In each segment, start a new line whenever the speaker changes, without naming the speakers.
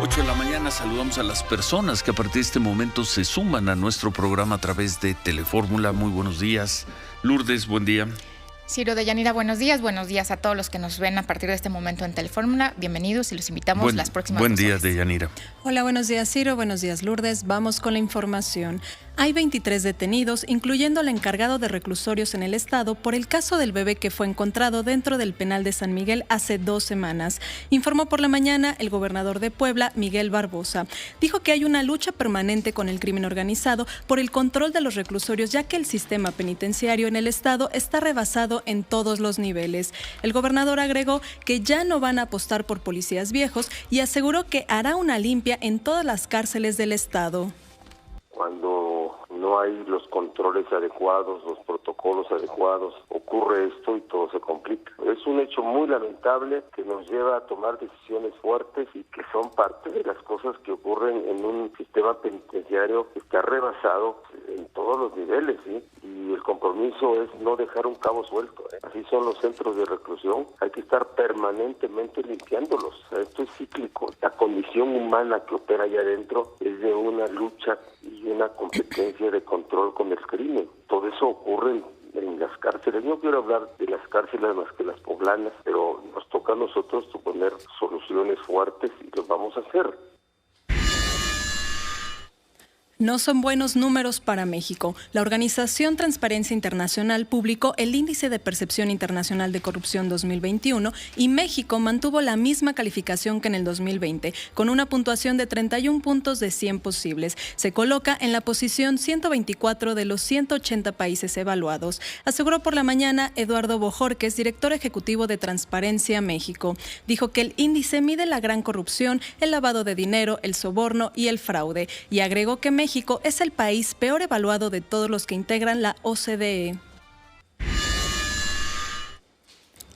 8 de la mañana saludamos a las personas que a partir de este momento se suman a nuestro programa a través de Telefórmula. Muy buenos días. Lourdes, buen día.
Ciro Deyanira, buenos días a todos los que nos ven a partir de este momento en Telefórmula. Bienvenidos y los invitamos las próximas
Buen
2
día,
horas.
Deyanira.
Hola, buenos días, Ciro. Buenos días, Lourdes. Vamos con la información. Hay 23 detenidos, incluyendo al encargado de reclusorios en el estado, por el caso del bebé que fue encontrado dentro del penal de San Miguel hace 2 semanas. Informó por la mañana el gobernador de Puebla, Miguel Barbosa. Dijo que hay una lucha permanente con el crimen organizado por el control de los reclusorios, ya que el sistema penitenciario en el estado está rebasado en todos los niveles. El gobernador agregó que ya no van a apostar por policías viejos y aseguró que hará una limpia en todas las cárceles del estado.
Cuando no hay los controles adecuados, los protocolos adecuados, ocurre esto y todo se complica. Es un hecho muy lamentable que nos lleva a tomar decisiones fuertes y que son parte de las cosas que ocurren en un sistema penitenciario que está rebasado en todos los niveles, ¿sí? Y el compromiso es no dejar un cabo suelto, ¿eh? Así son los centros de reclusión, hay que estar permanentemente limpiándolos. Esto es cíclico. La condición humana que opera allá adentro es de una lucha y una competencia de control con el crimen. Todo eso ocurre en las cárceles. No quiero hablar de las cárceles más que las poblanas, pero nos toca a nosotros poner soluciones fuertes y lo vamos a hacer.
No son buenos números para México. La organización Transparencia Internacional publicó el Índice de Percepción Internacional de Corrupción 2021 y México mantuvo la misma calificación que en el 2020, con una puntuación de 31 puntos de 100 posibles. Se coloca en la posición 124 de los 180 países evaluados, aseguró por la mañana Eduardo Bojorquez, director ejecutivo de Transparencia México. Dijo que el índice mide la gran corrupción, el lavado de dinero, el soborno y el fraude, y agregó que México es el país peor evaluado de todos los que integran la OCDE.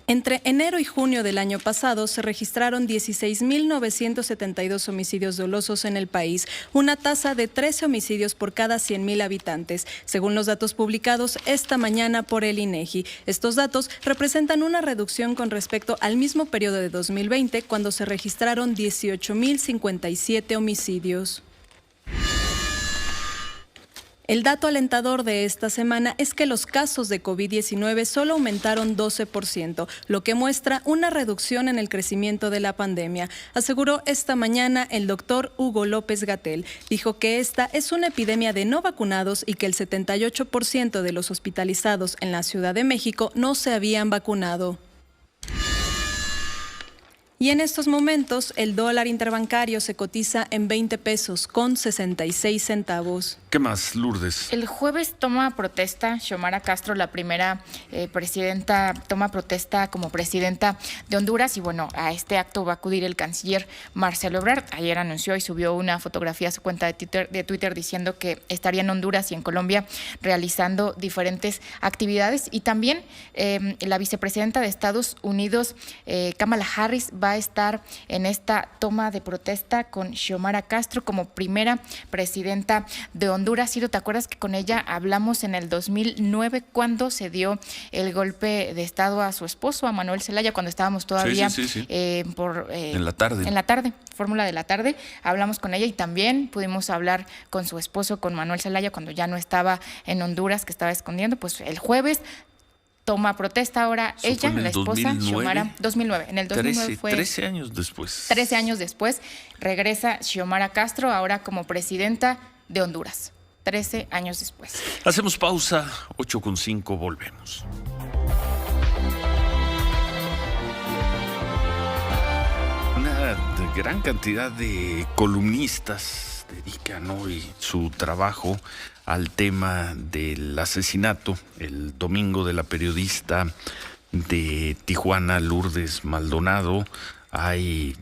Entre enero y junio del año pasado se registraron 16.972 homicidios dolosos en el país, una tasa de 13 homicidios por cada 100.000 habitantes, según los datos publicados esta mañana por el INEGI. Estos datos representan una reducción con respecto al mismo periodo de 2020, cuando se registraron 18.057 homicidios. El dato alentador de esta semana es que los casos de COVID-19 solo aumentaron 12%, lo que muestra una reducción en el crecimiento de la pandemia, aseguró esta mañana el doctor Hugo López-Gatell. Dijo que esta es una epidemia de no vacunados y que el 78% de los hospitalizados en la Ciudad de México no se habían vacunado. Y en estos momentos, el dólar interbancario se cotiza en 20 pesos con 66 centavos.
¿Qué más, Lourdes?
El jueves toma protesta Xiomara Castro, la primera presidenta, toma protesta como presidenta de Honduras. Y bueno, a este acto va a acudir el canciller Marcelo Ebrard. Ayer anunció y subió una fotografía a su cuenta de Twitter diciendo que estaría en Honduras y en Colombia realizando diferentes actividades. Y también la vicepresidenta de Estados Unidos, Kamala Harris, va a estar en esta toma de protesta con Xiomara Castro como primera presidenta de Honduras. Ciro, ¿te acuerdas que con ella hablamos en el 2009 cuando se dio el golpe de estado a su esposo, a Manuel Zelaya, cuando estábamos todavía
Sí.
en
la tarde? En
la tarde, fórmula de la tarde. Hablamos con ella y también pudimos hablar con su esposo, con Manuel Zelaya, cuando ya no estaba en Honduras, que estaba escondiendo. Pues el jueves toma protesta ahora ella, la esposa, Xiomara. 2009. En el 2009 fue
13 años después.
13 años después regresa Xiomara Castro, ahora como presidenta de Honduras. 13 años después.
Hacemos pausa, 8:05, volvemos. Una gran cantidad de columnistas dedican hoy su trabajo al tema del asesinato el domingo de la periodista de Tijuana, Lourdes Maldonado. Hay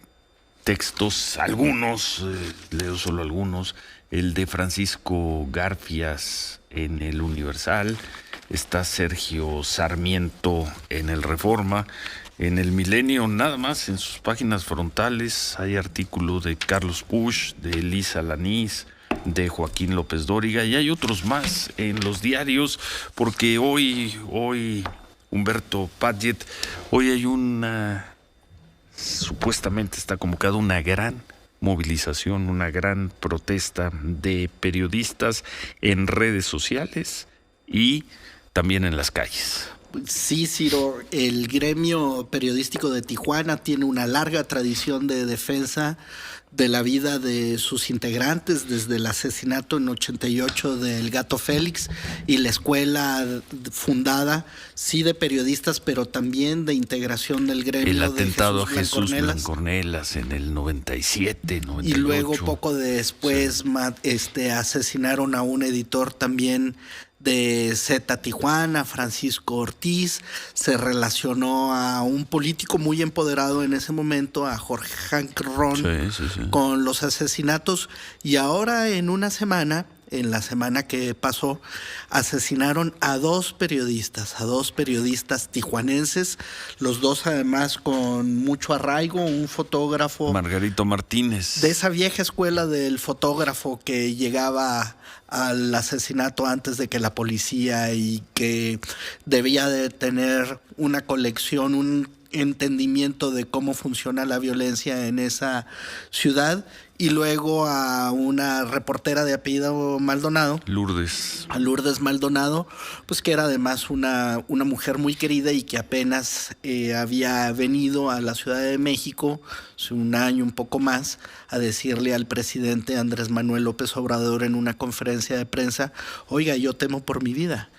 textos, algunos, leo solo algunos, el de Francisco Garfias en el Universal, está Sergio Sarmiento en el Reforma, en el Milenio nada más, en sus páginas frontales hay artículo de Carlos Puch, de Elisa Lanís, de Joaquín López Dóriga, y hay otros más en los diarios, porque hoy Humberto Padgett, hoy hay supuestamente está convocada una gran movilización, una gran protesta de periodistas en redes sociales y también en las calles.
Sí, Ciro, el gremio periodístico de Tijuana tiene una larga tradición de defensa de la vida de sus integrantes, desde el asesinato en 88 del Gato Félix y la escuela fundada, sí, de periodistas, pero también de integración del gremio.
El atentado
de
a Jesús Blancornelas en el 97, 98.
Y luego, poco después, sí, asesinaron a un editor también de Z Tijuana, Francisco Ortiz. Se relacionó a un político muy empoderado en ese momento, a Jorge Hank Ron, sí. Con los asesinatos. Y ahora, en una semana, en la semana que pasó, asesinaron a dos periodistas tijuanenses, los dos además con mucho arraigo. Un fotógrafo,
Margarito Martínez,
de esa vieja escuela del fotógrafo que llegaba al asesinato antes de que la policía, y que debía de tener una colección, un entendimiento de cómo funciona la violencia en esa ciudad. Y luego a una reportera de apellido Maldonado,
a
Lourdes Maldonado, pues que era además una mujer muy querida y que apenas había venido a la Ciudad de México hace un año, un poco más, a decirle al presidente Andrés Manuel López Obrador en una conferencia de prensa: oiga, yo temo por mi vida.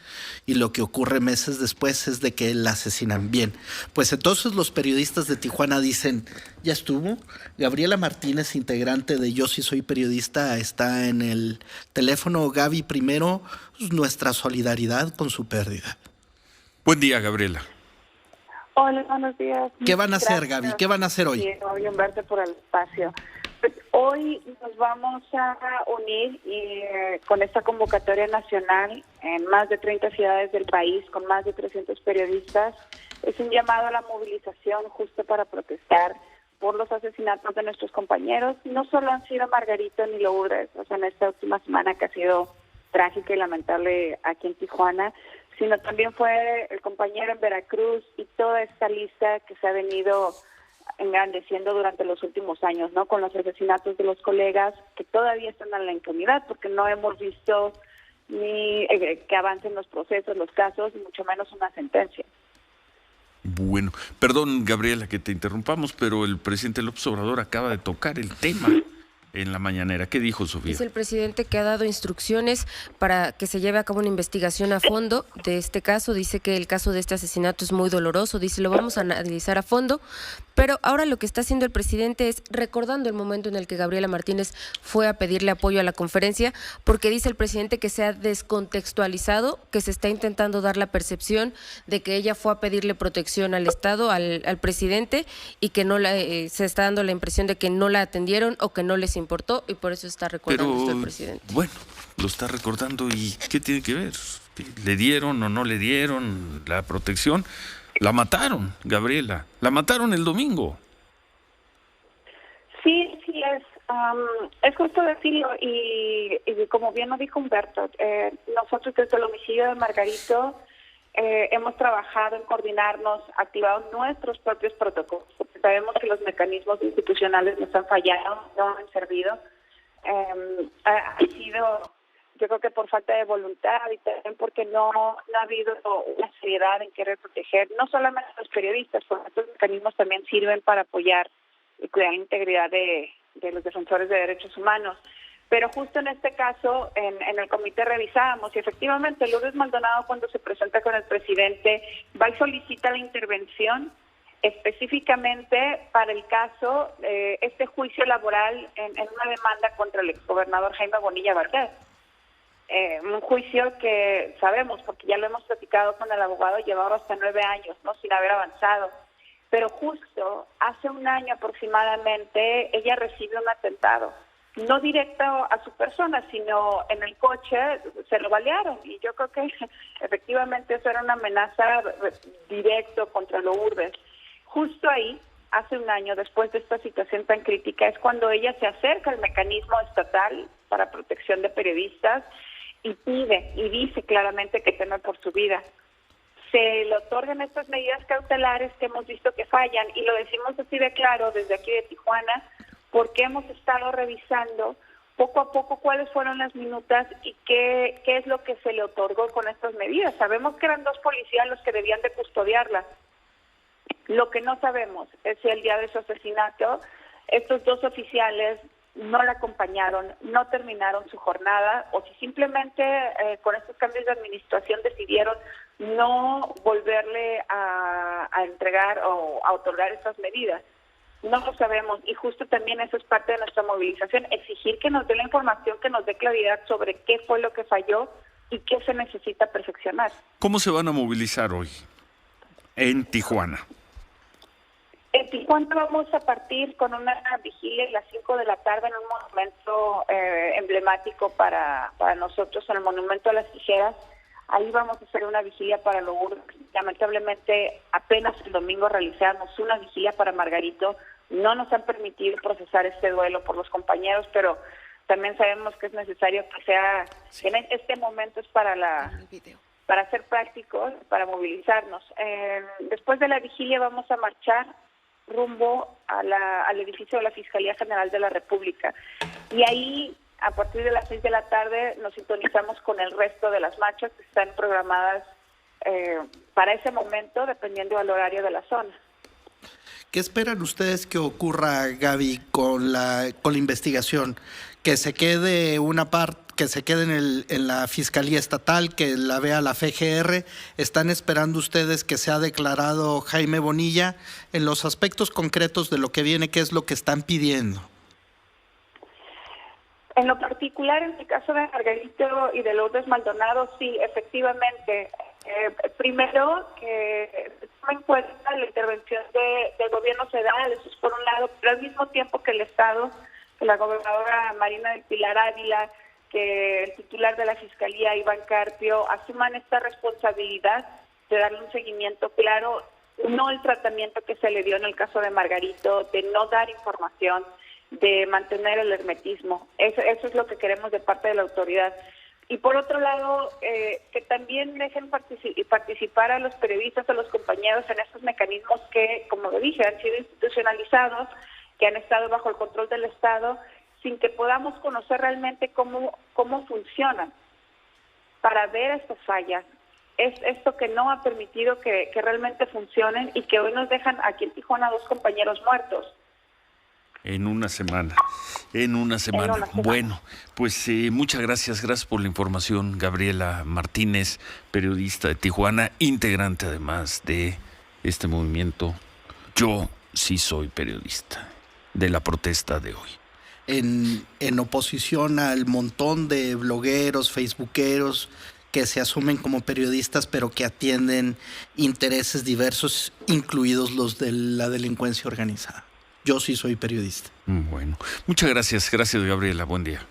Y lo que ocurre meses después es de que la asesinan. Bien, pues entonces los periodistas de Tijuana dicen: ya estuvo. Gabriela Martínez, integrante de Yo Sí Soy Periodista, está en el teléfono. Gaby, primero, pues, nuestra solidaridad con su pérdida.
Buen día, Gabriela.
Hola, buenos días.
¿Qué van a hacer, Gaby? ¿Qué van a hacer hoy?
Bien, Humberto, por el espacio. Pues hoy nos vamos a unir con esta convocatoria nacional en más de 30 ciudades del país, con más de 300 periodistas. Es un llamado a la movilización justo para protestar por los asesinatos de nuestros compañeros. No solo han sido Margarito ni Lourdes, o sea, en esta última semana que ha sido trágica y lamentable aquí en Tijuana, sino también fue el compañero en Veracruz y toda esta lista que se ha venido engrandeciendo durante los últimos años, ¿no? Con los asesinatos de los colegas que todavía están en la impunidad, porque no hemos visto ni que avancen los procesos, los casos, y mucho menos una sentencia.
Bueno, perdón, Gabriela, que te interrumpamos, pero el presidente López Obrador acaba de tocar el tema en la mañanera. ¿Qué dijo, Sofía?
Dice el presidente que ha dado instrucciones para que se lleve a cabo una investigación a fondo de este caso. Dice que el caso de este asesinato es muy doloroso. Dice, lo vamos a analizar a fondo. Pero ahora lo que está haciendo el presidente es recordando el momento en el que Gabriela Martínez fue a pedirle apoyo a la conferencia, porque dice el presidente que se ha descontextualizado, que se está intentando dar la percepción de que ella fue a pedirle protección al Estado, al presidente, y que no se está dando la impresión de que no la atendieron o que no les importó, y por eso está recordando esto el presidente.
Bueno, lo está recordando, ¿y qué tiene que ver? ¿Le dieron o no le dieron la protección? La mataron, Gabriela. La mataron el domingo.
Sí, es justo decirlo. Y como bien lo dijo Humberto, nosotros desde el homicidio de Margarito hemos trabajado en coordinarnos, activado nuestros propios protocolos, porque sabemos que los mecanismos institucionales nos han fallado, no han servido. Ha sido, yo creo que por falta de voluntad y también porque no ha habido una seriedad en querer proteger, no solamente a los periodistas, porque estos mecanismos también sirven para apoyar y cuidar la integridad de los defensores de derechos humanos. Pero justo en este caso, en el comité revisábamos y efectivamente Lourdes Maldonado, cuando se presenta con el presidente, va y solicita la intervención específicamente para el caso, este juicio laboral en una demanda contra el exgobernador Jaime Bonilla Valdez. Un juicio que sabemos, porque ya lo hemos platicado con el abogado, llevaba hasta 9 años, ¿no?, sin haber avanzado. Pero justo hace un año aproximadamente ella recibe un atentado, no directo a su persona, sino en el coche se lo balearon. Y yo creo que efectivamente eso era una amenaza directa contra Lourdes. Justo ahí, hace un año, después de esta situación tan crítica, es cuando ella se acerca al mecanismo estatal para protección de periodistas y pide y dice claramente que teme por su vida. Se le otorgan estas medidas cautelares que hemos visto que fallan, y lo decimos así de claro desde aquí de Tijuana, porque hemos estado revisando poco a poco cuáles fueron las minutas y qué es lo que se le otorgó con estas medidas. Sabemos que eran 2 policías los que debían de custodiarla. Lo que no sabemos es si el día de su asesinato estos 2 oficiales no la acompañaron, no terminaron su jornada, o si simplemente con estos cambios de administración decidieron no volverle a entregar o a otorgar estas medidas. No lo sabemos, y justo también eso es parte de nuestra movilización, exigir que nos dé la información, que nos dé claridad sobre qué fue lo que falló y qué se necesita perfeccionar.
¿Cómo se van a movilizar hoy en Tijuana?
En Tijuana vamos a partir con una vigilia a las 5 de la tarde en un monumento emblemático para nosotros, en el Monumento a las Tijeras. Ahí vamos a hacer una vigilia para Lourdes. Lamentablemente, apenas el domingo realizamos una vigilia para Margarito. No nos han permitido procesar este duelo por los compañeros, pero también sabemos que es necesario que sea, en este momento es para ser prácticos, para movilizarnos. Después de la vigilia vamos a marchar rumbo al edificio de la Fiscalía General de la República. Y ahí, a partir de las 6 de la tarde, nos sintonizamos con el resto de las marchas que están programadas para ese momento, dependiendo del horario de la zona.
¿Qué esperan ustedes que ocurra, Gaby, con la investigación? ¿Que se quede una parte, que se quede en la Fiscalía Estatal, que la vea la FGR? ¿Están esperando ustedes que sea declarado Jaime Bonilla? En los aspectos concretos de lo que viene, ¿qué es lo que están pidiendo?
En lo particular, en el caso de Margarito y de Lourdes Maldonado, sí, efectivamente. Primero, que se tome en cuenta la intervención del gobierno federal, eso es por un lado, pero al mismo tiempo que el Estado, que la gobernadora Marina del Pilar Ávila, que el titular de la Fiscalía, Iván Carpio, asuman esta responsabilidad de darle un seguimiento claro, no el tratamiento que se le dio en el caso de Margarito, de no dar información, de mantener el hermetismo. Eso es lo que queremos de parte de la autoridad. Y por otro lado, que también dejen participar a los periodistas, a los compañeros en estos mecanismos que, como lo dije, han sido institucionalizados, que han estado bajo el control del Estado, sin que podamos conocer realmente cómo funcionan, para ver estas fallas. Es esto que no ha permitido que realmente funcionen y que hoy nos dejan aquí en Tijuana 2 compañeros muertos.
En una semana. Bueno, pues muchas gracias por la información, Gabriela Martínez, periodista de Tijuana, integrante además de este movimiento Yo sí soy periodista, de la protesta de hoy.
En oposición al montón de blogueros, facebookeros que se asumen como periodistas, pero que atienden intereses diversos, incluidos los de la delincuencia organizada. Yo sí soy periodista.
Bueno, muchas gracias. Gracias, Gabriela. Buen día.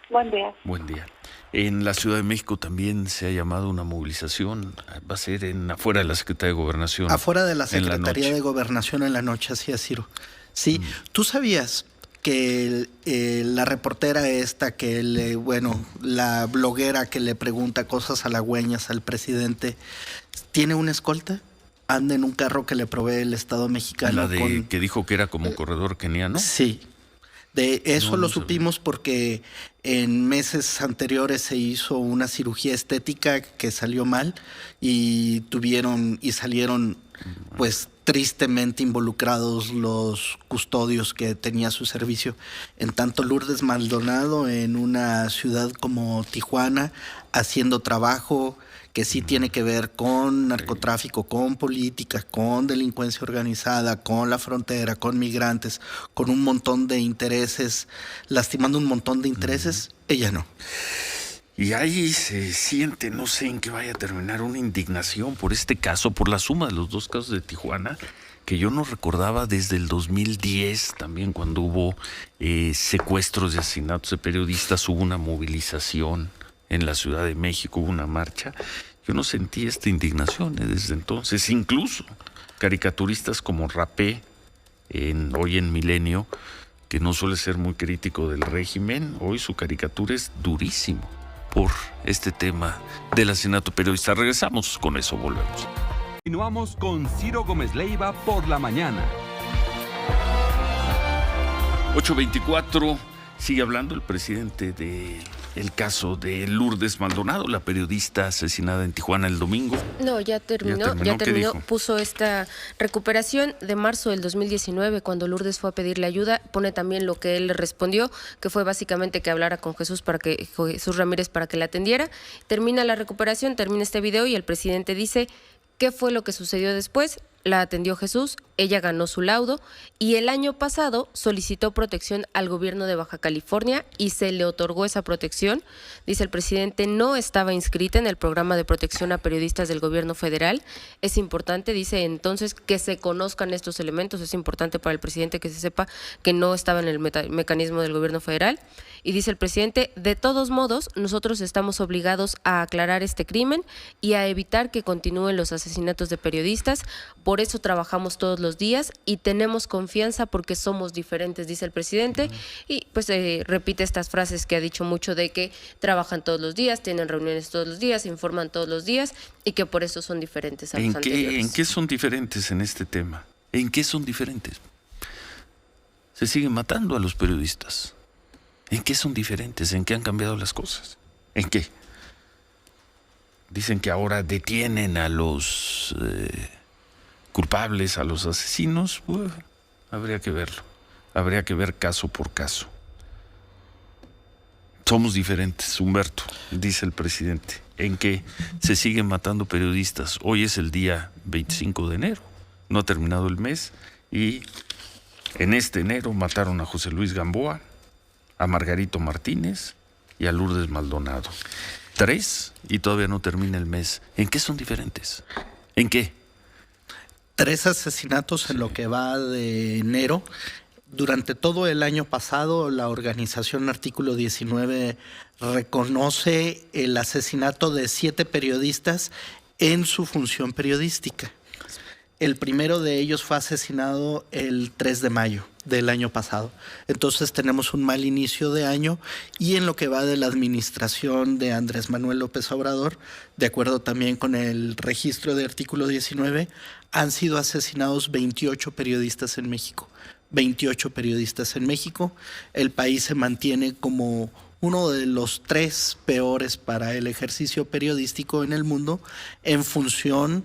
Buen día.
Buen día. En la Ciudad de México también se ha llamado una movilización. Va a ser afuera de la Secretaría de Gobernación.
Afuera de la Secretaría de Gobernación en la noche, así es, Ciro. Sí, ¿tú sabías que la reportera esta, la bloguera que le pregunta cosas halagüeñas al presidente, tiene una escolta? Anda en un carro que le provee el Estado mexicano.
Que dijo que era como corredor keniano.
Sí. De eso lo supimos porque en meses anteriores se hizo una cirugía estética que salió mal y salieron pues tristemente involucrados los custodios que tenía su servicio. En tanto, Lourdes Maldonado, en una ciudad como Tijuana, haciendo trabajo que sí tiene que ver con narcotráfico, con política, con delincuencia organizada, con la frontera, con migrantes, con un montón de intereses, lastimando un montón de intereses, ella no.
Y ahí se siente, no sé en qué vaya a terminar, una indignación por este caso, por la suma de los 2 casos de Tijuana, que yo no recordaba desde el 2010, también cuando hubo secuestros y asesinatos de periodistas, hubo una movilización en la Ciudad de México, hubo una marcha. Yo no sentí esta indignación desde entonces. Incluso caricaturistas como Rapé, hoy en Milenio, que no suele ser muy crítico del régimen, hoy su caricatura es durísimo por este tema del asesinato periodista. Regresamos, con eso volvemos.
Continuamos con Ciro Gómez Leiva por la mañana.
8:24, sigue hablando el presidente del caso de Lourdes Maldonado, la periodista asesinada en Tijuana el domingo.
No, ya terminó.
¿Qué dijo?
Puso esta recuperación de marzo del 2019, cuando Lourdes fue a pedirle ayuda. Pone también lo que él le respondió, que fue básicamente que hablara con Jesús Ramírez para que la atendiera. Termina la recuperación, termina este video y el presidente dice qué fue lo que sucedió después. La atendió Jesús, ella ganó su laudo y el año pasado solicitó protección al gobierno de Baja California y se le otorgó esa protección. Dice el presidente, no estaba inscrita en el programa de protección a periodistas del gobierno federal. Es importante, dice entonces, que se conozcan estos elementos. Es importante para el presidente que se sepa que no estaba en el mecanismo del gobierno federal. Y dice el presidente, de todos modos, nosotros estamos obligados a aclarar este crimen y a evitar que continúen los asesinatos de periodistas. Por eso trabajamos todos los días y tenemos confianza porque somos diferentes, dice el presidente. Y pues repite estas frases que ha dicho mucho de que trabajan todos los días, tienen reuniones todos los días, se informan todos los días y que por eso son diferentes a los anteriores.
¿En qué son diferentes en este tema? ¿En qué son diferentes? Se siguen matando a los periodistas. ¿En qué son diferentes? ¿En qué han cambiado las cosas? ¿En qué? Dicen que ahora detienen a los culpables, a los asesinos. Habría que verlo. Habría que ver caso por caso. Somos diferentes, Humberto, dice el presidente. ¿En qué se siguen matando periodistas? Hoy es el día 25 de enero. No ha terminado el mes. Y en este enero mataron a José Luis Gamboa, a Margarito Martínez y a Lourdes Maldonado. 3 y todavía no termina el mes. ¿En qué son diferentes? ¿En qué?
3 asesinatos en lo que va de enero. Durante todo el año pasado, la organización Artículo 19 reconoce el asesinato de 7 periodistas en su función periodística. El primero de ellos fue asesinado el 3 de mayo del año pasado. Entonces tenemos un mal inicio de año y en lo que va de la administración de Andrés Manuel López Obrador, de acuerdo también con el registro de Artículo 19, han sido asesinados 28 periodistas en México. 28 periodistas en México. El país se mantiene como uno de los 3 peores para el ejercicio periodístico en el mundo en función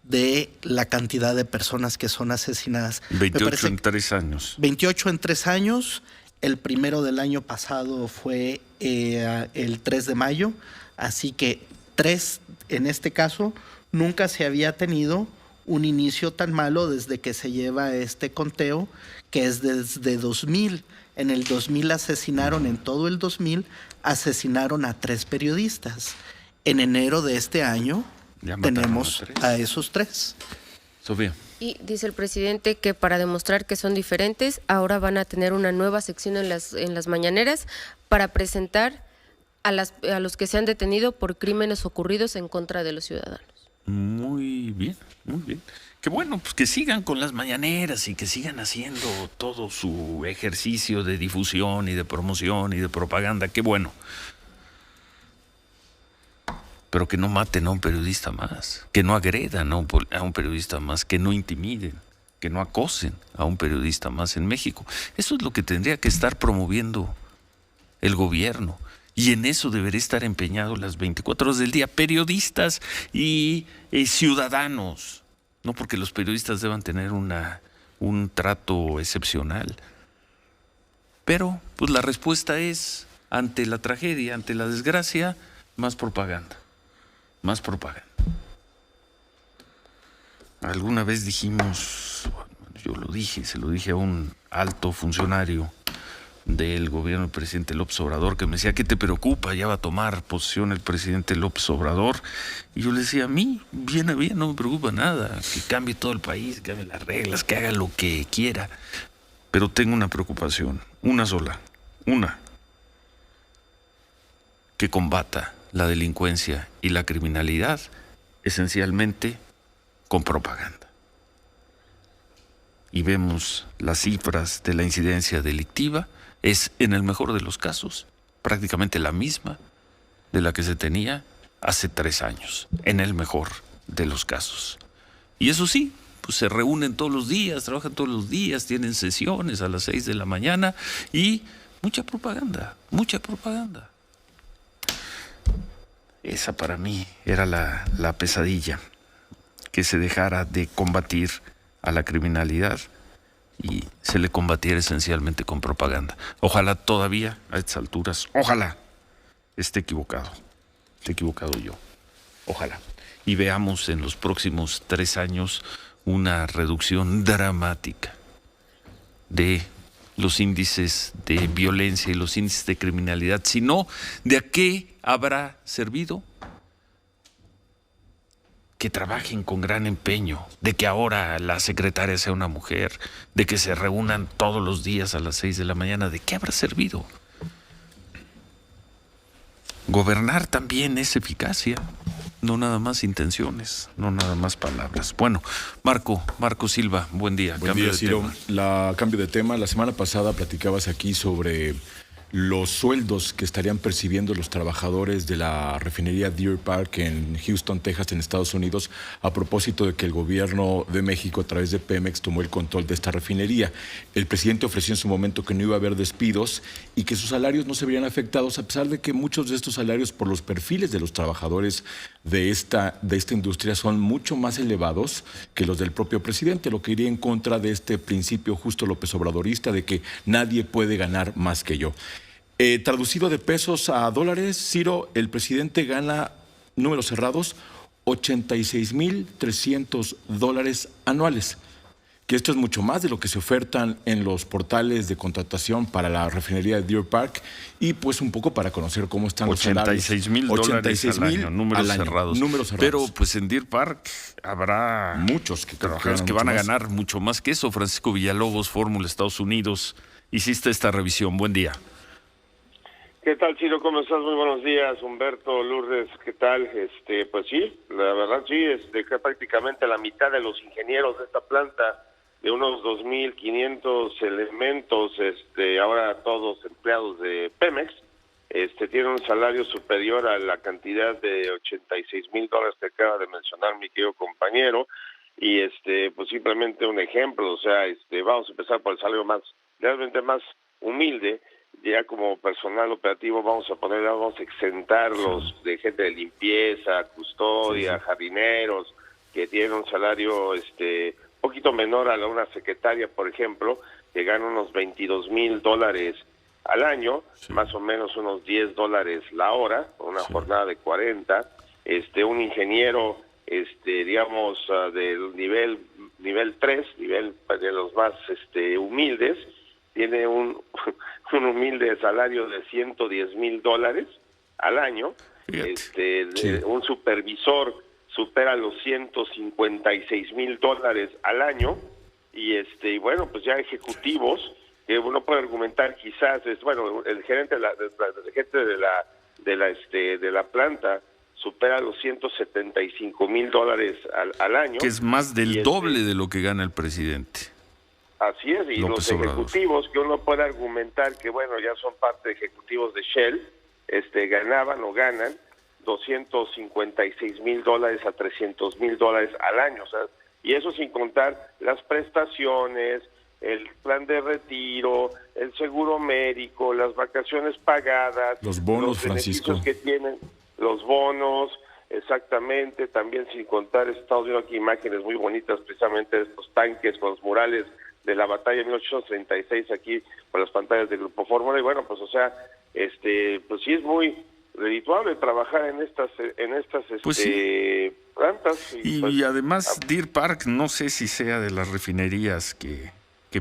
de la cantidad de personas que son asesinadas.
28 en 3 años.
28 en 3 años. El primero del año pasado fue el 3 de mayo. Así que 3, en este caso, nunca se había tenido un inicio tan malo desde que se lleva este conteo, que es desde 2000. En el 2000 en todo el 2000, asesinaron a 3 periodistas. En enero de este año tenemos a esos 3.
Sofía.
Y dice el presidente que para demostrar que son diferentes, ahora van a tener una nueva sección en las mañaneras para presentar a los que se han detenido por crímenes ocurridos en contra de los ciudadanos.
Muy bien, muy bien. Qué bueno, pues que sigan con las mañaneras y que sigan haciendo todo su ejercicio de difusión y de promoción y de propaganda. Qué bueno. Pero que no maten a un periodista más, que no agredan a un periodista más, que no intimiden, que no acosen a un periodista más en México. Eso es lo que tendría que estar promoviendo el gobierno. Y en eso debería estar empeñado las 24 horas del día, periodistas y ciudadanos. No porque los periodistas deban tener un trato excepcional. Pero pues la respuesta es, ante la tragedia, ante la desgracia, más propaganda. Más propaganda. Alguna vez dijimos, yo lo dije, se lo dije a un alto funcionario del gobierno del presidente López Obrador, que me decía, ¿qué te preocupa? Ya va a tomar posición el presidente López Obrador. Y yo le decía, a mí, bien, no me preocupa nada, que cambie todo el país, que cambie las reglas, que haga lo que quiera. Pero tengo una preocupación, una sola, que combata la delincuencia y la criminalidad esencialmente con propaganda. Y vemos las cifras de la incidencia delictiva, es en el mejor de los casos prácticamente la misma de la que se tenía hace 3 años, en el mejor de los casos. Y eso sí, pues se reúnen todos los días, trabajan todos los días, tienen sesiones a las 6 de la mañana y mucha propaganda, mucha propaganda. Esa para mí era la pesadilla, que se dejara de combatir a la criminalidad y se le combatiera esencialmente con propaganda. Ojalá todavía a estas alturas, ojalá esté equivocado yo, ojalá. Y veamos en los próximos 3 años una reducción dramática de los índices de violencia y los índices de criminalidad. Si no, ¿de a qué habrá servido? Que trabajen con gran empeño, de que ahora la secretaria sea una mujer, de que se reúnan todos los días a las 6 de la mañana. ¿De qué habrá servido? Gobernar también es eficacia, no nada más intenciones, no nada más palabras. Bueno, Marco Silva, buen día.
Buen día, Ciro. Cambio de tema. La semana pasada platicabas aquí sobre los sueldos que estarían percibiendo los trabajadores de la refinería Deer Park en Houston, Texas, en Estados Unidos, a propósito de que el gobierno de México, a través de Pemex, tomó el control de esta refinería. El presidente ofreció en su momento que no iba a haber despidos y que sus salarios no se verían afectados, a pesar de que muchos de estos salarios, por los perfiles de los trabajadores de esta industria, son mucho más elevados que los del propio presidente, lo que iría en contra de este principio justo López Obradorista de que nadie puede ganar más que yo. Traducido de pesos a dólares, Ciro, el presidente gana, números cerrados, $86,300 anuales, que esto es mucho más de lo que se ofertan en los portales de contratación para la refinería de Deer Park y pues un poco para conocer cómo están los salarios.
$86,000 al año, números cerrados. Pero pues en Deer Park habrá
muchos
trabajadores que van a ganar mucho más que eso. Francisco Villalobos, Fórmula Estados Unidos, hiciste esta revisión. Buen día.
¿Qué tal, Ciro? ¿Cómo estás? Muy buenos días. Humberto, Lourdes, ¿qué tal? Pues sí, la verdad sí, que prácticamente la mitad de los ingenieros de esta planta, de unos 2,500 elementos, ahora todos empleados de Pemex, tienen un salario superior a la cantidad de $86,000 que acaba de mencionar mi querido compañero, y pues simplemente un ejemplo, o sea, vamos a empezar por el salario realmente más humilde. Ya como personal operativo vamos a exentarlos de gente de limpieza, custodia, jardineros, que tienen un salario poquito menor a una secretaria, por ejemplo, que gana unos $22,000 al año, más o menos unos $10 la hora, una jornada de 40. Un ingeniero, digamos, del nivel 3, nivel de los más humildes, tiene un humilde salario de $110,000 al año. Un supervisor supera los $156,000 al año, y bueno, pues ya ejecutivos que uno puede argumentar quizás el gerente de la planta supera los $175,000 al año,
que es más del doble de lo que gana el presidente.
Así es, y
López
los ejecutivos que uno puede argumentar que ya son parte de ejecutivos de Shell, ganaban o ganan $256,000 a $300,000 al año, o sea, y eso sin contar las prestaciones, el plan de retiro, el seguro médico, las vacaciones pagadas,
los bonos,
los beneficios
Francisco,
que tienen, los bonos, exactamente, también sin contar, estamos viendo aquí imágenes muy bonitas precisamente de estos tanques con los murales de la batalla de 1836 aquí por las pantallas del Grupo Fórmula, y bueno, pues o sea, pues sí es muy redituable trabajar en estas
pues sí,
plantas.
Y
pues,
además Deer Park no sé si sea de las refinerías que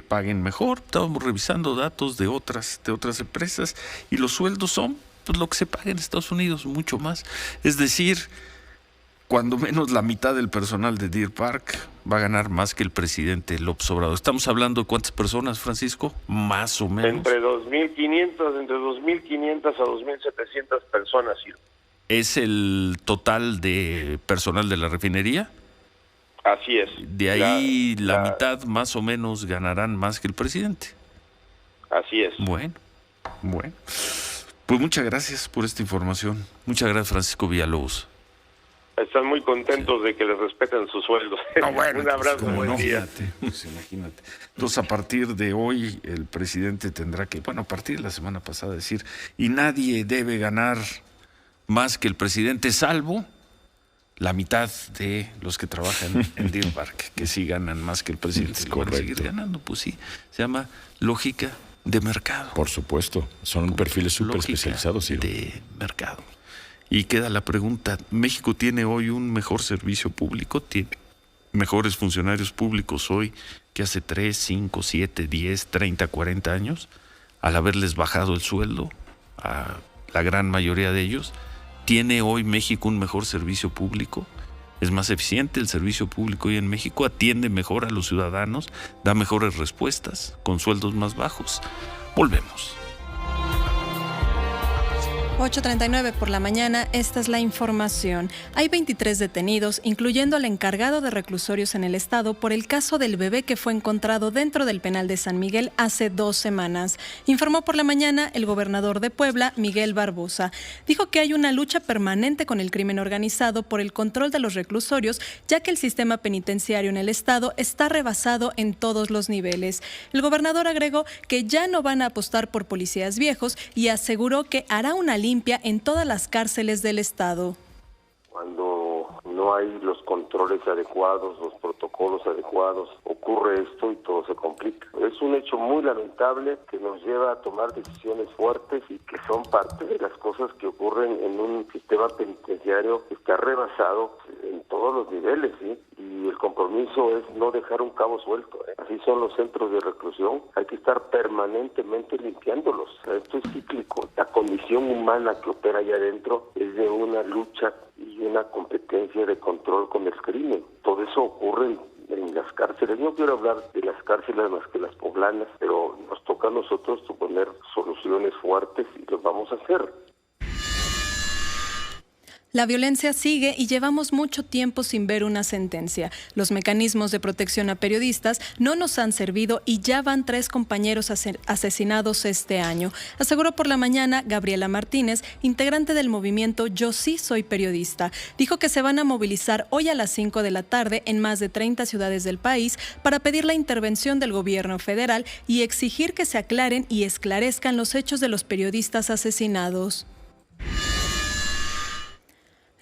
paguen mejor. Estábamos revisando datos de otras empresas y los sueldos son pues lo que se paga en Estados Unidos, mucho más. Es decir, cuando menos la mitad del personal de Deer Park va a ganar más que el presidente López Obrador. Estamos hablando de cuántas personas, Francisco, más o menos.
Entre 2,500 a 2,700 personas.
¿Es el total de personal de la refinería?
Así es.
De ahí la mitad más o menos ganarán más que el presidente.
Así es.
Bueno. Pues muchas gracias por esta información. Muchas gracias, Francisco Villalobos.
Están muy contentos de que les respeten sus sueldos.
No, bueno,
un abrazo,
pues,
buen día.
Imagínate. Entonces, a partir de hoy, el presidente tendrá que, a partir de la semana pasada, decir, y nadie debe ganar más que el presidente, salvo la mitad de los que trabajan en Deer Park, que sí ganan más que el presidente.
Es
van a
correcto.
seguir ganando, pues sí. Se llama lógica de mercado.
Por supuesto, son perfiles súper
Lógica
especializados, Ciro.
de mercado. Y queda la pregunta, ¿México tiene hoy un mejor servicio público? ¿Tiene mejores funcionarios públicos hoy que hace 3, 5, 7, 10, 30, 40 años? Al haberles bajado el sueldo a la gran mayoría de ellos, ¿tiene hoy México un mejor servicio público? ¿Es más eficiente el servicio público hoy en México? ¿Atiende mejor a los ciudadanos? ¿Da mejores respuestas con sueldos más bajos? Volvemos.
8:39 por la mañana, esta es la información. Hay 23 detenidos, incluyendo al encargado de reclusorios en el estado, por el caso del bebé que fue encontrado dentro del penal de San Miguel hace 2 semanas. Informó por la mañana el gobernador de Puebla, Miguel Barbosa. Dijo que hay una lucha permanente con el crimen organizado por el control de los reclusorios, ya que el sistema penitenciario en el estado está rebasado en todos los niveles. El gobernador agregó que ya no van a apostar por policías viejos y aseguró que hará una limpia en todas las cárceles del estado.
Cuando no hay los controles adecuados, los protocolos adecuados, ocurre esto y todo se complica. Es un hecho muy lamentable que nos lleva a tomar decisiones fuertes y que son parte de las cosas que ocurren en un sistema penitenciario que está rebasado en todos los niveles, ¿sí? Y el compromiso es no dejar un cabo suelto, ¿eh? Así son los centros de reclusión, hay que estar permanentemente limpiándolos. O sea, esto es cíclico. La condición humana que opera allá adentro es de una lucha y una competencia de control con el crimen. Todo eso ocurre en las cárceles. No quiero hablar de las cárceles más que las poblanas, pero nos toca a nosotros poner soluciones fuertes y lo vamos a hacer.
La violencia sigue y llevamos mucho tiempo sin ver una sentencia. Los mecanismos de protección a periodistas no nos han servido y ya van 3 compañeros asesinados este año, aseguró por la mañana Gabriela Martínez, integrante del movimiento Yo Sí Soy Periodista. Dijo que se van a movilizar hoy a las 5 de la tarde en más de 30 ciudades del país para pedir la intervención del gobierno federal y exigir que se aclaren y esclarezcan los hechos de los periodistas asesinados.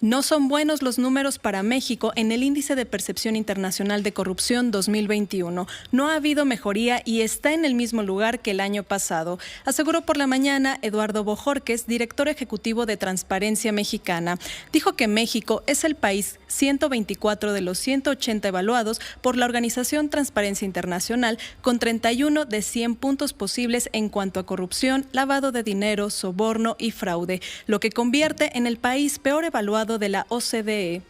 No son buenos los números para México en el Índice de Percepción Internacional de Corrupción 2021. No ha habido mejoría y está en el mismo lugar que el año pasado, aseguró por la mañana Eduardo Bojorquez, director ejecutivo de Transparencia Mexicana. Dijo que México es el país 124 de los 180 evaluados por la organización Transparencia Internacional, con 31 de 100 puntos posibles en cuanto a corrupción, lavado de dinero, soborno y fraude, lo que convierte en el país peor evaluado de la OCDE.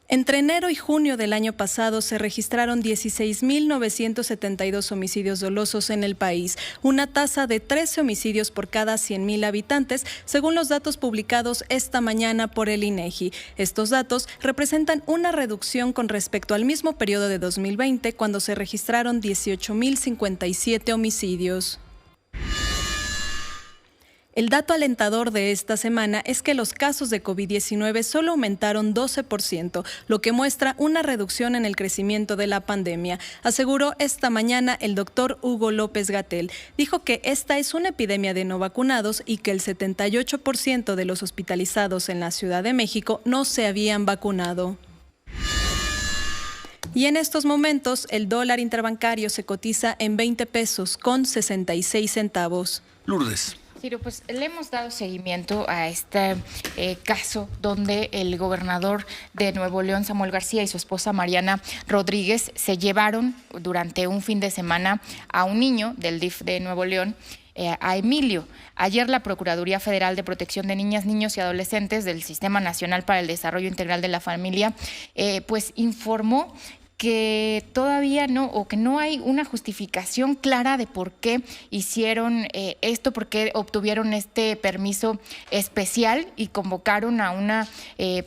Entre enero y junio del año pasado se registraron 16.972 homicidios dolosos en el país, una tasa de 13 homicidios por cada 100.000 habitantes, según los datos publicados esta mañana por el INEGI. Estos datos representan una reducción con respecto al mismo periodo de 2020, cuando se registraron 18.057 homicidios. El dato alentador de esta semana es que los casos de COVID-19 solo aumentaron 12%, lo que muestra una reducción en el crecimiento de la pandemia, aseguró esta mañana el doctor Hugo López-Gatell. Dijo que esta es una epidemia de no vacunados y que el 78% de los hospitalizados en la Ciudad de México no se habían vacunado. Y en estos momentos, el dólar interbancario se cotiza en 20 pesos con 66 centavos.
Lourdes.
Ciro, pues le hemos dado seguimiento a este caso donde el gobernador de Nuevo León, Samuel García, y su esposa Mariana Rodríguez se llevaron durante un fin de semana a un niño del DIF de Nuevo León, a Emilio. Ayer la Procuraduría Federal de Protección de Niñas, Niños y Adolescentes del Sistema Nacional para el Desarrollo Integral de la Familia, pues informó que todavía no, o que no hay una justificación clara de por qué hicieron esto, por qué obtuvieron este permiso especial y convocaron a una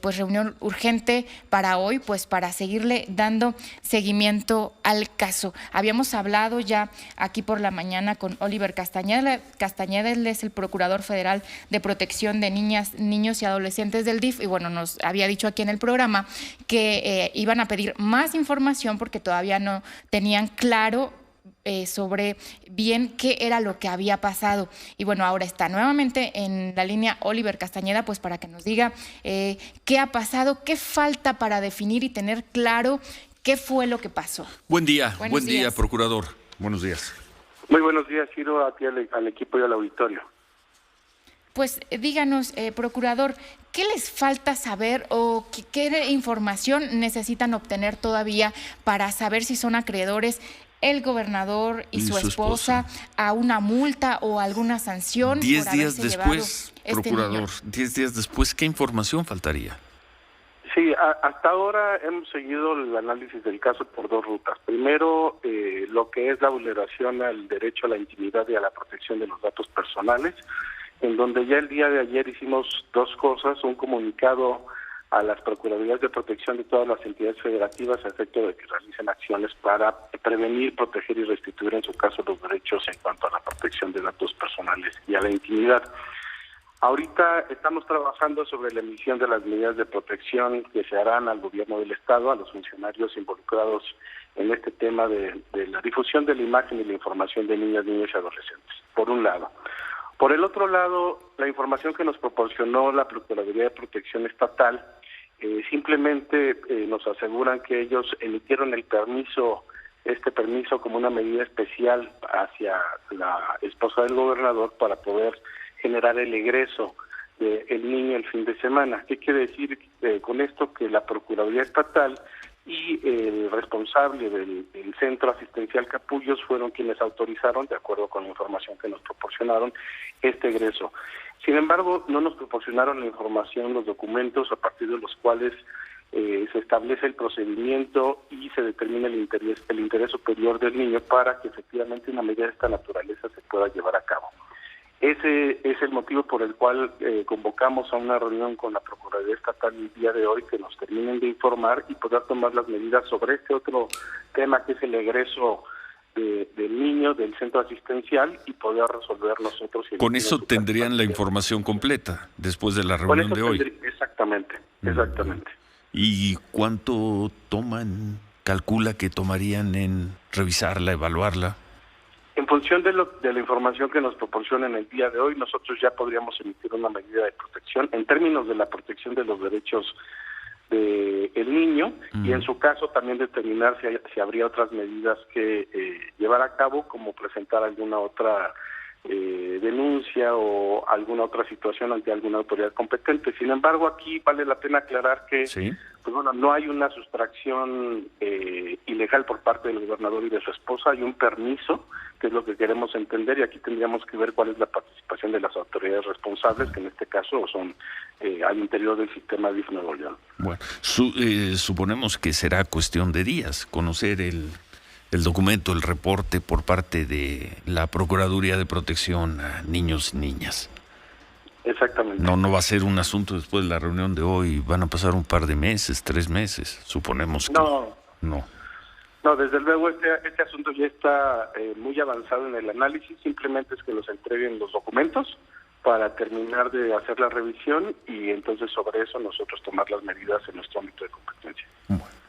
pues reunión urgente para hoy, pues para seguirle dando seguimiento al caso. Habíamos hablado ya aquí por la mañana con Oliver Castañeda, él es el Procurador Federal de Protección de Niñas, Niños y Adolescentes del DIF, y bueno, nos había dicho aquí en el programa que iban a pedir más información porque todavía no tenían claro sobre bien qué era lo que había pasado. Y bueno, ahora está nuevamente en la línea Oliver Castañeda, pues para que nos diga qué ha pasado, qué falta para definir y tener claro qué fue lo que pasó.
Buen día,
Buenos días,
procurador. Buenos días.
Muy buenos días, Ciro, a ti, al equipo y al auditorio.
Pues díganos, procurador, ¿qué les falta saber o qué información necesitan obtener todavía para saber si son acreedores el gobernador y su esposa a una multa o alguna sanción?
10 días después, procurador, 10 días después, ¿qué información faltaría?
Sí, hasta ahora hemos seguido el análisis del caso por dos rutas. Primero, lo que es la vulneración al derecho a la intimidad y a la protección de los datos personales, en donde ya el día de ayer hicimos dos cosas: un comunicado a las Procuradurías de Protección de todas las entidades federativas a efecto de que realicen acciones para prevenir, proteger y restituir en su caso los derechos en cuanto a la protección de datos personales y a la intimidad. Ahorita estamos trabajando sobre la emisión de las medidas de protección que se harán al gobierno del Estado, a los funcionarios involucrados en este tema de la difusión de la imagen y la información de niñas, niños y adolescentes, por un lado. Por el otro lado, la información que nos proporcionó la Procuraduría de Protección Estatal, simplemente nos aseguran que ellos emitieron este permiso como una medida especial hacia la esposa del gobernador para poder generar el egreso del niño el fin de semana. ¿Qué quiere decir con esto? Que la Procuraduría Estatal y el responsable del Centro Asistencial Capullos fueron quienes autorizaron, de acuerdo con la información que nos proporcionaron, este egreso. Sin embargo, no nos proporcionaron la información, los documentos a partir de los cuales se establece el procedimiento y se determina el interés superior del niño para que efectivamente una medida de esta naturaleza se pueda llevar a cabo. Ese es el motivo por el cual convocamos a una reunión con la Procuraduría Estatal el día de hoy, que nos terminen de informar y poder tomar las medidas sobre este otro tema, que es el egreso del niño del centro asistencial, y poder resolver nosotros.
Con eso tendrían la información completa después de la reunión de hoy.
Exactamente.
¿Y cuánto calcula que tomarían en revisarla, evaluarla?
En función de la información que nos proporcionen el día de hoy, nosotros ya podríamos emitir una medida de protección en términos de la protección de los derechos del niño, y en su caso también determinar si habría otras medidas que llevar a cabo, como presentar alguna otra denuncia o alguna otra situación ante alguna autoridad competente. Sin embargo, aquí vale la pena aclarar que no hay una sustracción ilegal por parte del gobernador y de su esposa, hay un permiso, que es lo que queremos entender, y aquí tendríamos que ver cuál es la participación de las autoridades responsables, que en este caso son al interior del sistema DIF Nuevo León.
Bueno, suponemos que será cuestión de días conocer el documento, el reporte por parte de la Procuraduría de Protección a Niños y Niñas.
Exactamente.
No va a ser un asunto después de la reunión de hoy, van a pasar un par de meses, 3 meses, suponemos que...
No, desde luego este asunto ya está muy avanzado en el análisis, simplemente es que nos entreguen los documentos para terminar de hacer la revisión y entonces sobre eso nosotros tomar las medidas en nuestro ámbito de competencia.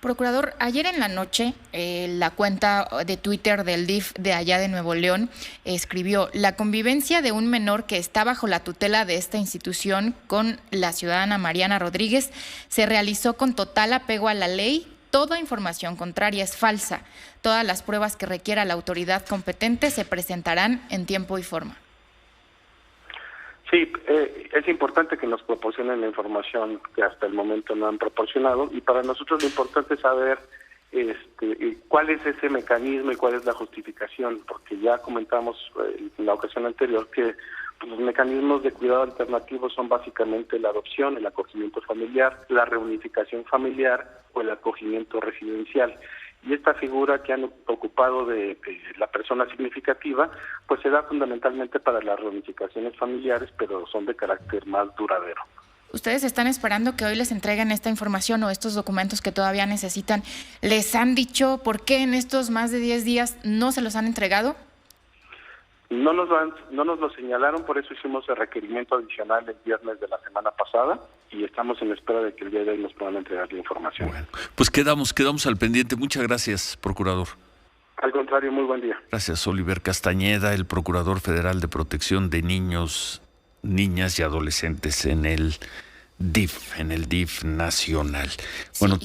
Procurador, ayer en la noche la cuenta de Twitter del DIF de allá de Nuevo León escribió: la convivencia de un menor que está bajo la tutela de esta institución con la ciudadana Mariana Rodríguez se realizó con total apego a la ley. Toda información contraria es falsa. Todas las pruebas que requiera la autoridad competente se presentarán en tiempo y forma.
Sí, es importante que nos proporcionen la información que hasta el momento no han proporcionado, y para nosotros lo importante es saber cuál es ese mecanismo y cuál es la justificación, porque ya comentamos en la ocasión anterior que los mecanismos de cuidado alternativo son básicamente la adopción, el acogimiento familiar, la reunificación familiar o el acogimiento residencial.
y esta figura que han ocupado de la persona significativa, pues se da fundamentalmente para las reunificaciones familiares, pero son de carácter más duradero.
¿Ustedes están esperando que hoy les entreguen esta información o estos documentos que todavía necesitan? ¿Les han dicho por qué en estos más de 10 días no se los han entregado?
No nos lo señalaron, por eso hicimos el requerimiento adicional el viernes de la semana pasada y estamos en espera de que el día de hoy nos puedan entregar la información.
Bueno, pues quedamos al pendiente. Muchas gracias, procurador.
Al contrario, muy buen día.
Gracias, Oliver Castañeda, el Procurador Federal de Protección de Niños, Niñas y Adolescentes en el DIF nacional. Bueno,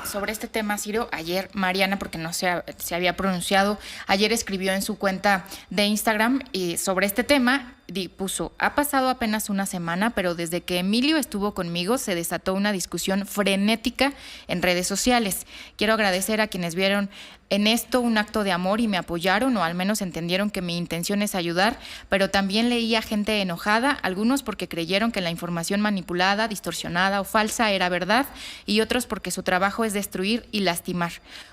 sobre este tema, Ciro, ayer Mariana, porque no se había pronunciado, ayer escribió en su cuenta de Instagram sobre este tema, puso: ha pasado apenas una semana, pero desde que Emilio estuvo conmigo se desató una discusión frenética en redes sociales. Quiero agradecer a quienes vieron en esto un acto de amor y me apoyaron, o al menos entendieron que mi intención es ayudar, pero también leía gente enojada, algunos porque creyeron que la información manipulada, distorsionada o falsa era verdad, y otros porque su trabajo es destruir y lastimar.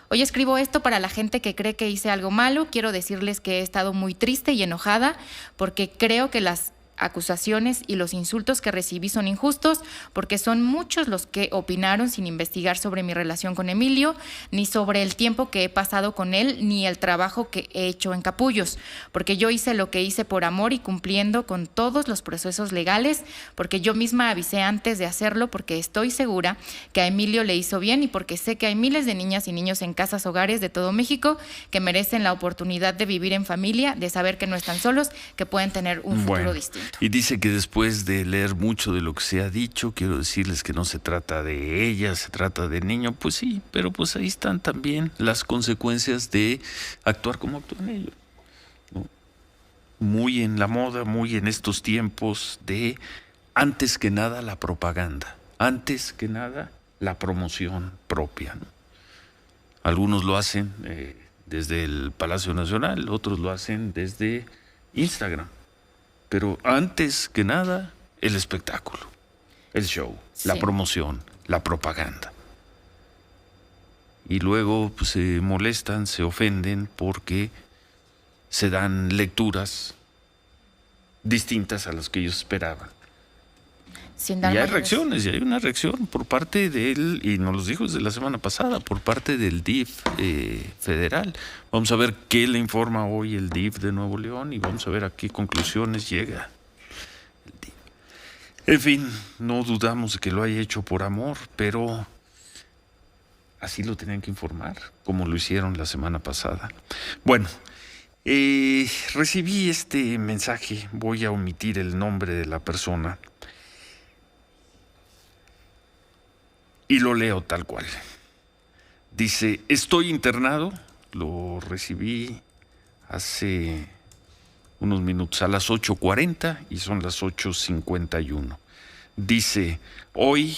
Hoy escribo esto para la gente que cree que hice algo malo. Quiero decirles que he estado muy triste y enojada porque creo que las acusaciones y los insultos que recibí son injustos, porque son muchos los que opinaron sin investigar sobre mi relación con Emilio, ni sobre el tiempo que he pasado con él, ni el trabajo que he hecho en Capullos, porque yo hice lo que hice por amor y cumpliendo con todos los procesos legales, porque yo misma avisé antes de hacerlo, porque estoy segura que a Emilio le hizo bien y porque sé que hay miles de niñas y niños en casas hogares de todo México que merecen la oportunidad de vivir en familia, de saber que no están solos, que pueden tener un futuro distinto.
Y dice que después de leer mucho de lo que se ha dicho, quiero decirles que no se trata de ella, se trata del niño. Pues sí, pero pues ahí están también las consecuencias de actuar como actúan ellos, ¿no? Muy en la moda, muy en estos tiempos de, antes que nada, la propaganda, antes que nada, la promoción propia, ¿no? Algunos lo hacen desde el Palacio Nacional, otros lo hacen desde Instagram. Pero antes que nada, el espectáculo, el show, la promoción, la propaganda. Y luego pues, se molestan, se ofenden porque se dan lecturas distintas a las que ellos esperaban. Y hay reacciones, y hay una reacción por parte de él, y nos lo dijo desde la semana pasada, por parte del DIF federal. Vamos a ver qué le informa hoy el DIF de Nuevo León y vamos a ver a qué conclusiones llega el DIF. En fin, no dudamos de que lo haya hecho por amor, pero así lo tenían que informar, como lo hicieron la semana pasada. Bueno, recibí este mensaje, voy a omitir el nombre de la persona, y lo leo tal cual. Dice: estoy internado, lo recibí hace unos minutos, a las 8:40 y son las 8:51. Dice: hoy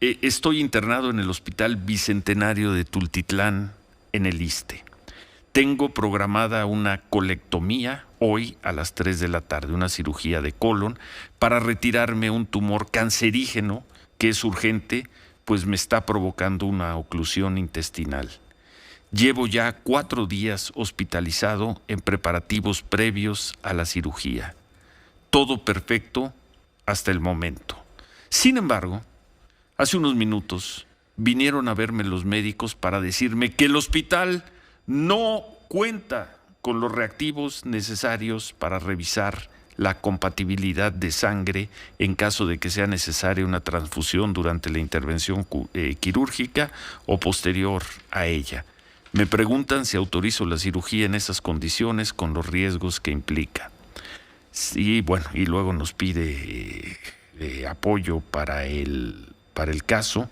estoy internado en el Hospital Bicentenario de Tultitlán, en el ISSSTE. Tengo programada una colectomía hoy a las 3 de la tarde, una cirugía de colon para retirarme un tumor cancerígeno que es urgente, pues me está provocando una oclusión intestinal. Llevo ya 4 días hospitalizado en preparativos previos a la cirugía. Todo perfecto hasta el momento. Sin embargo, hace unos minutos vinieron a verme los médicos para decirme que el hospital no cuenta con los reactivos necesarios para revisar la compatibilidad de sangre en caso de que sea necesaria una transfusión durante la intervención quirúrgica o posterior a ella. Me preguntan si autorizo la cirugía en esas condiciones con los riesgos que implica. Sí, bueno, y luego nos pide apoyo para el caso.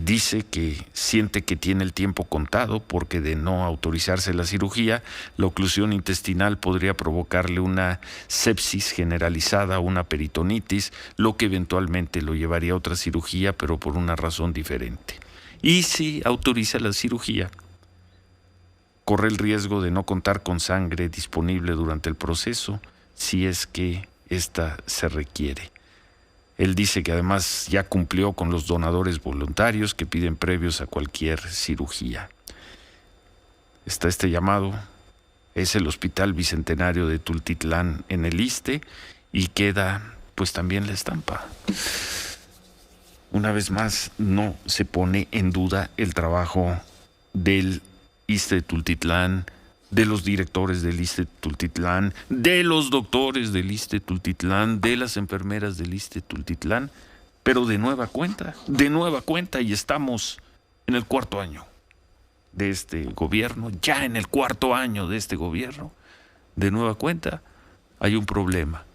Dice que siente que tiene el tiempo contado porque de no autorizarse la cirugía, la oclusión intestinal podría provocarle una sepsis generalizada, una peritonitis, lo que eventualmente lo llevaría a otra cirugía, pero por una razón diferente. Y si autoriza la cirugía, corre el riesgo de no contar con sangre disponible durante el proceso si es que ésta se requiere. Él dice que además ya cumplió con los donadores voluntarios que piden previos a cualquier cirugía. está este llamado, es el Hospital Bicentenario de Tultitlán en el ISSSTE, y queda pues también la estampa. Una vez más, no se pone en duda el trabajo del ISSSTE de Tultitlán, de los directores del ISSSTE de Tultitlán, de los doctores del ISSSTE de Tultitlán, de las enfermeras del ISSSTE de Tultitlán, pero de nueva cuenta, y estamos en el 4º año de este gobierno, ya en el 4º año de este gobierno, de nueva cuenta, hay un problema.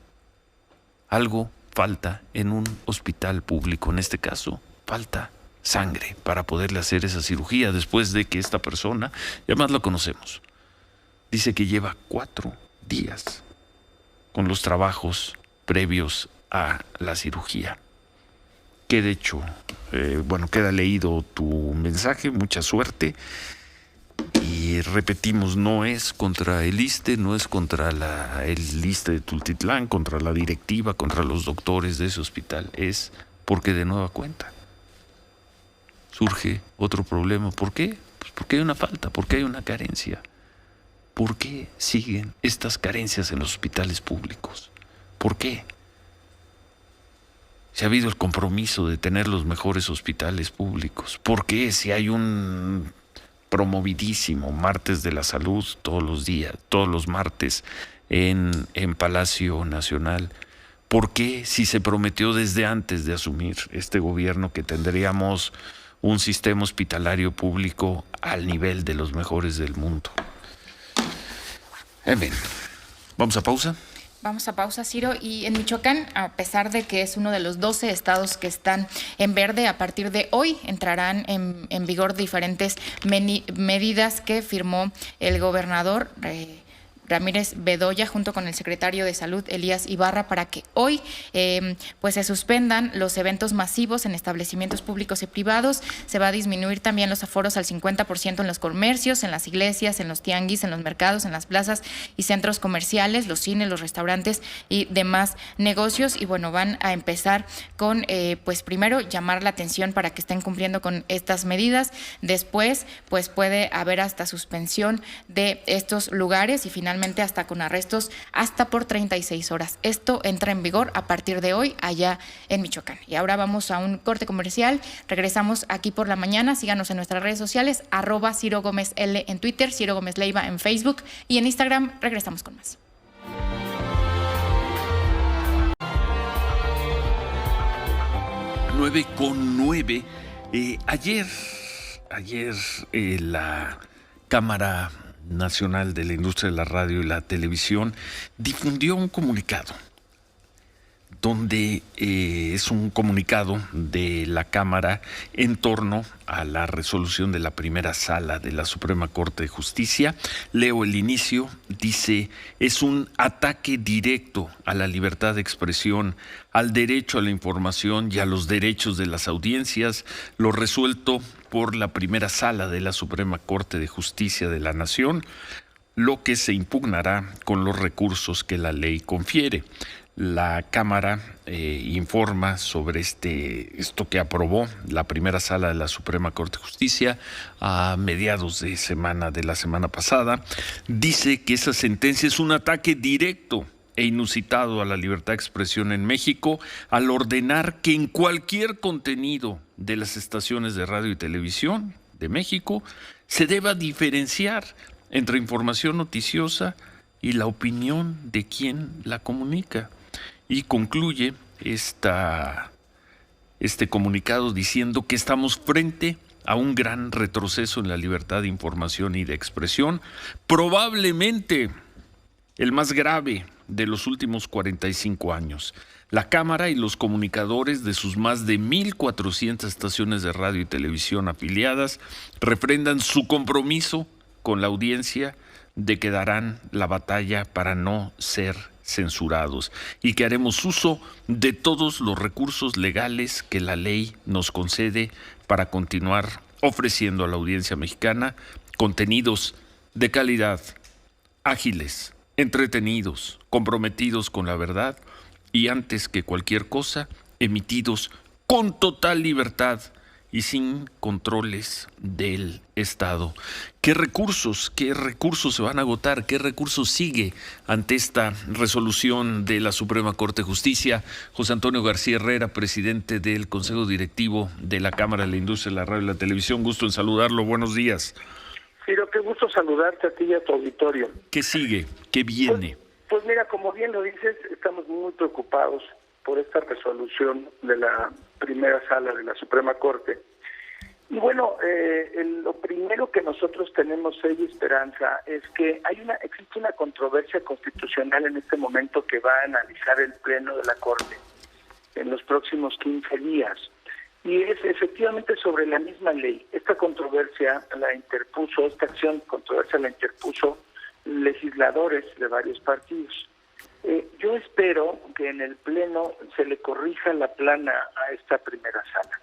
Algo falta en un hospital público, en este caso, falta sangre para poderle hacer esa cirugía después de que esta persona, y además lo conocemos, dice que lleva 4 días con los trabajos previos a la cirugía. Que de hecho, queda leído tu mensaje, mucha suerte. Y repetimos, no es contra el ISSSTE, no es contra el ISSSTE de Tultitlán, contra la directiva, contra los doctores de ese hospital. Es porque de nueva cuenta surge otro problema. ¿Por qué? Pues porque hay una falta, porque hay una carencia. ¿Por qué siguen estas carencias en los hospitales públicos? ¿Por qué? Si ha habido el compromiso de tener los mejores hospitales públicos, ¿por qué si hay un promovidísimo martes de la salud todos los días, todos los martes en Palacio Nacional? ¿Por qué si se prometió desde antes de asumir este gobierno que tendríamos un sistema hospitalario público al nivel de los mejores del mundo? En fin, ¿vamos a pausa?
Vamos a pausa, Ciro. Y en Michoacán, a pesar de que es uno de los 12 estados que están en verde, a partir de hoy entrarán en vigor diferentes medidas que firmó el gobernador Ramírez Bedoya junto con el secretario de Salud Elías Ibarra para que hoy pues se suspendan los eventos masivos en establecimientos públicos y privados. Se va a disminuir también los aforos al 50% en los comercios, en las iglesias, en los tianguis, en los mercados, en las plazas y centros comerciales, los cines, los restaurantes y demás negocios. Y bueno, van a empezar con pues primero llamar la atención para que estén cumpliendo con estas medidas. Después pues puede haber hasta suspensión de estos lugares y finalmente hasta con arrestos hasta por 36 horas. Esto entra en vigor a partir de hoy allá en Michoacán. Y ahora vamos a un corte comercial. Regresamos aquí por la mañana. Síganos en nuestras redes sociales, @Ciro Gómez L en Twitter, Ciro Gómez Leiva en Facebook y en Instagram. Regresamos con más.
9:09. Ayer la Cámara Nacional de la Industria de la Radio y la Televisión difundió un comunicado donde es un comunicado de la Cámara en torno a la resolución de la primera sala de la Suprema Corte de Justicia. Leo el inicio, dice: es un ataque directo a la libertad de expresión, al derecho a la información y a los derechos de las audiencias, lo resuelto por la primera sala de la Suprema Corte de Justicia de la Nación, lo que se impugnará con los recursos que la ley confiere. La Cámara informa sobre esto que aprobó la primera sala de la Suprema Corte de Justicia a mediados de la semana pasada. Dice que esa sentencia es un ataque directo e inusitado a la libertad de expresión en México al ordenar que en cualquier contenido de las estaciones de radio y televisión de México se deba diferenciar entre información noticiosa y la opinión de quien la comunica. Y concluye este comunicado diciendo que estamos frente a un gran retroceso en la libertad de información y de expresión, probablemente el más grave de los últimos 45 años. La Cámara y los comunicadores de sus más de 1,400 estaciones de radio y televisión afiliadas refrendan su compromiso con la audiencia de que darán la batalla para no ser censurados y que haremos uso de todos los recursos legales que la ley nos concede para continuar ofreciendo a la audiencia mexicana contenidos de calidad, ágiles, entretenidos, comprometidos con la verdad y, antes que cualquier cosa, emitidos con total libertad y sin controles del Estado. ¿Qué recursos se van a agotar? ¿Qué recursos sigue ante esta resolución de la Suprema Corte de Justicia? José Antonio García Herrera, presidente del Consejo Directivo de la Cámara de la Industria de la Radio y la Televisión. Gusto en saludarlo. Buenos días.
Ciro, qué gusto saludarte a ti y a tu auditorio.
¿Qué sigue? ¿Qué viene?
Pues mira, como bien lo dices, estamos muy preocupados por esta resolución de la primera sala de la Suprema Corte. Y bueno, lo primero que nosotros tenemos fe y esperanza es que existe una controversia constitucional en este momento que va a analizar el Pleno de la Corte en los próximos 15 días. Y es efectivamente sobre la misma ley. Esta acción controversia la interpuso legisladores de varios partidos. Yo espero que en el Pleno se le corrija la plana a esta primera sala.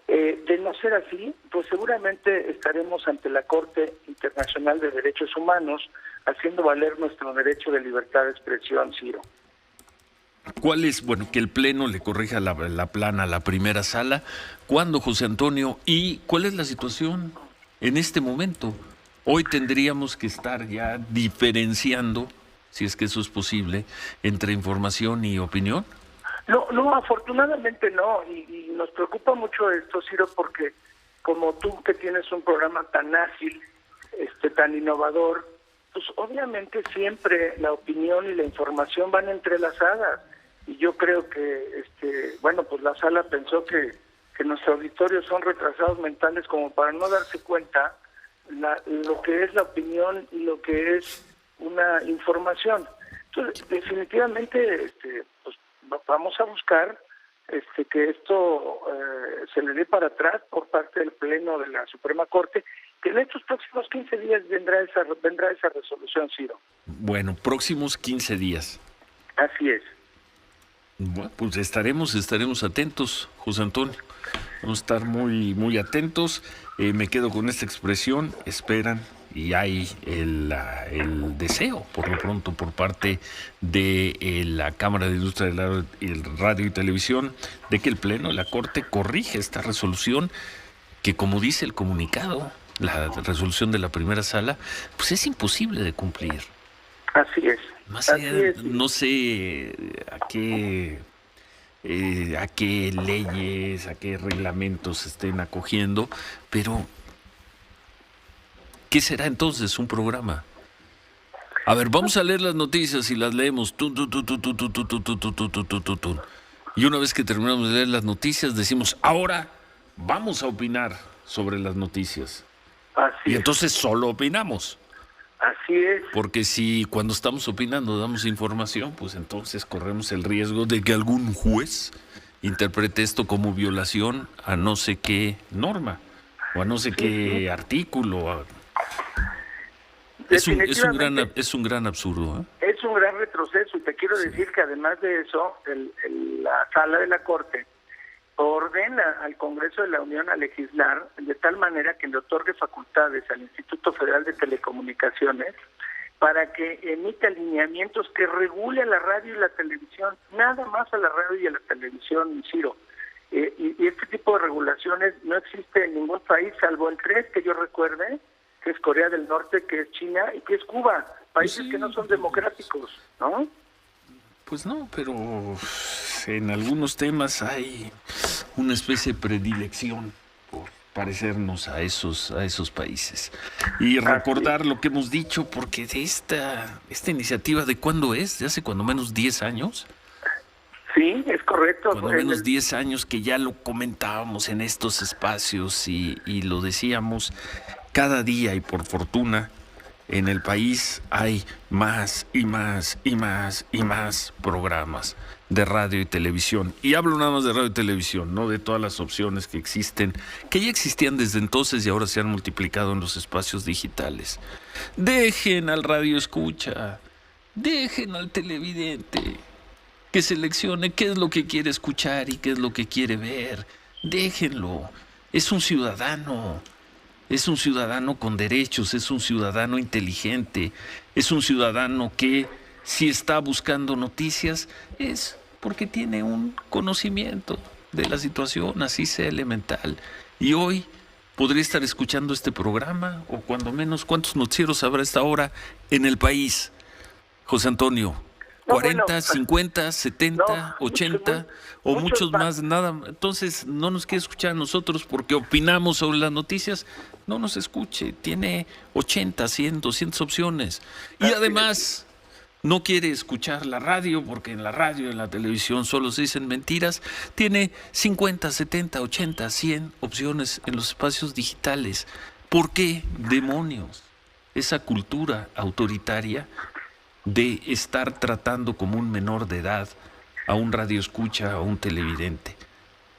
De no ser así, pues seguramente estaremos ante la Corte Internacional de Derechos Humanos haciendo valer nuestro derecho de libertad de expresión, Ciro.
¿Cuál es, que el Pleno le corrija la plana a la primera sala? ¿Cuándo, José Antonio? ¿Y cuál es la situación en este momento? Hoy tendríamos que estar ya diferenciando, si es que eso es posible, entre información y opinión.
No, afortunadamente no, y nos preocupa mucho esto, Ciro, porque como tú que tienes un programa tan ágil, tan innovador, pues obviamente siempre la opinión y la información van entrelazadas, y yo creo que, pues la sala pensó que nuestros auditorios son retrasados mentales como para no darse cuenta lo que es la opinión y lo que es una información. Entonces, definitivamente, pues vamos a buscar que esto se le dé para atrás por parte del Pleno de la Suprema Corte, que en estos próximos 15 días vendrá esa resolución, Ciro.
Bueno, próximos 15 días.
Así es.
Bueno, pues estaremos atentos, José Antonio. Vamos a estar muy, muy atentos. Me quedo con esta expresión, esperan, y hay el deseo, por lo pronto, por parte de la Cámara de Industria de la Radio y Televisión, de que el Pleno de la Corte corrige esta resolución que, como dice el comunicado, la resolución de la primera sala, pues es imposible de cumplir.
Así es.
Más allá, no sé a qué leyes, a qué reglamentos se estén acogiendo, pero ¿qué será entonces un programa? A ver, vamos a leer las noticias y las leemos. Y una vez que terminamos de leer las noticias, decimos, ahora vamos a opinar sobre las noticias.
Así
y entonces solo opinamos.
Así es.
Porque si cuando estamos opinando damos información, pues entonces corremos el riesgo de que algún juez interprete esto como violación a no sé qué norma o a no sé qué artículo. Es un gran absurdo.
Es un gran retroceso, y te quiero decir que además de eso, la sala de la Corte ordena al Congreso de la Unión a legislar de tal manera que le otorgue facultades al Instituto Federal de Telecomunicaciones para que emita lineamientos que regule a la radio y la televisión, nada más a la radio y a la televisión, Ciro. Y este tipo de regulaciones no existe en ningún país, salvo en 3 que yo recuerde, que es Corea del Norte, que es China y que es Cuba, países que no son democráticos, ¿no?
Pues no, pero en algunos temas hay una especie de predilección por parecernos a esos países. Y recordar lo que hemos dicho, porque de esta iniciativa, ¿de cuándo es? ¿De hace cuando menos 10 años?
Sí, es correcto.
Cuando menos 10 años que ya lo comentábamos en estos espacios y lo decíamos cada día, y por fortuna en el país hay más y más y más y más programas de radio y televisión. Y hablo nada más de radio y televisión, no de todas las opciones que existen, que ya existían desde entonces y ahora se han multiplicado en los espacios digitales. Dejen al radio escucha, dejen al televidente que seleccione qué es lo que quiere escuchar y qué es lo que quiere ver. Déjenlo. Es un ciudadano. Es un ciudadano con derechos, es un ciudadano inteligente, es un ciudadano que, si está buscando noticias, es porque tiene un conocimiento de la situación, así sea elemental, Y hoy podría estar escuchando este programa, o cuando menos, ¿cuántos noticieros habrá a esta hora en el país? José Antonio, 40, 50, 70, 80 o muchos más, nada. Entonces, no nos quiere escuchar a nosotros porque opinamos sobre las noticias. No nos escuche, tiene 80, 100, 200 opciones. Y además, no quiere escuchar la radio porque en la radio, en la televisión solo se dicen mentiras. Tiene 50, 70, 80, 100 opciones en los espacios digitales. ¿Por qué, demonios, esa cultura autoritaria de estar tratando como un menor de edad a un radioescucha, a un televidente?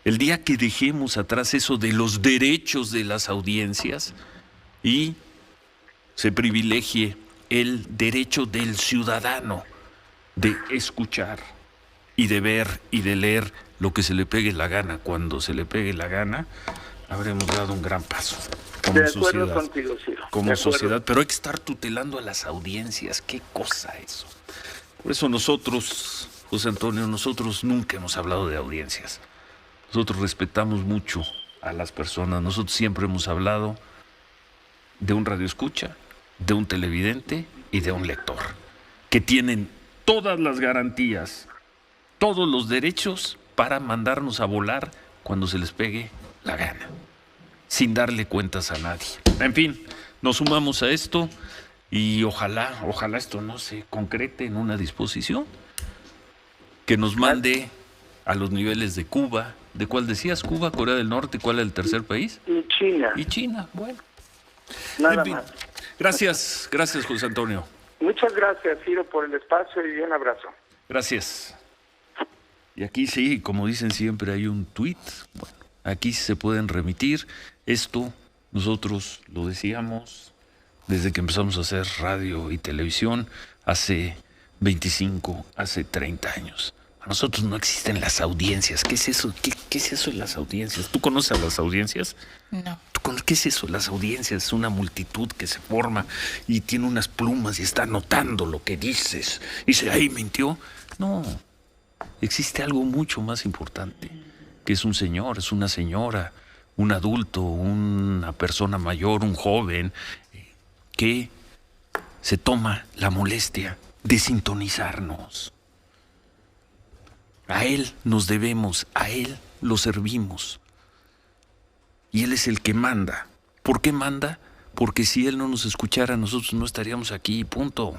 El día que dejemos atrás eso de los derechos de las audiencias y se privilegie el derecho del ciudadano de escuchar y de ver y de leer lo que se le pegue la gana cuando se le pegue la gana, habremos dado un gran paso como sociedad.
Contigo, Ciro.
Como sociedad, pero hay que estar tutelando a las audiencias. Qué cosa eso. Por eso nosotros, José Antonio, nosotros nunca hemos hablado de audiencias. Nosotros respetamos mucho a las personas. Nosotros siempre hemos hablado de un radioescucha, de un televidente y de un lector, que tienen todas las garantías, todos los derechos para mandarnos a volar cuando se les pegue la gana, sin darle cuentas a nadie. En fin, nos sumamos a esto y ojalá esto no se concrete en una disposición que nos mande a los niveles de Cuba. ¿De cuál decías? Cuba, Corea del Norte, ¿cuál es el tercer país?
Y China.
Y China, bueno.
Nada
En fin,
más.
Gracias, José Antonio.
Muchas gracias, Ciro, por el espacio y un abrazo.
Gracias. Y aquí sí, como dicen siempre, hay un tuit. Bueno, aquí se pueden remitir. Esto nosotros lo decíamos desde que empezamos a hacer radio y televisión hace 25, hace 30 años. A nosotros no existen las audiencias. ¿Qué es eso? ¿Qué es eso de las audiencias? ¿Tú conoces a las audiencias?
No.
¿Qué es eso? Las audiencias es una multitud que se forma y tiene unas plumas y está anotando lo que dices. Y dice, ahí mintió. No, existe algo mucho más importante, que es un señor, es una señora, un adulto, una persona mayor, un joven, que se toma la molestia de sintonizarnos. A él nos debemos, a él lo servimos. Y él es el que manda. ¿Por qué manda? Porque si él no nos escuchara, nosotros no estaríamos aquí, punto.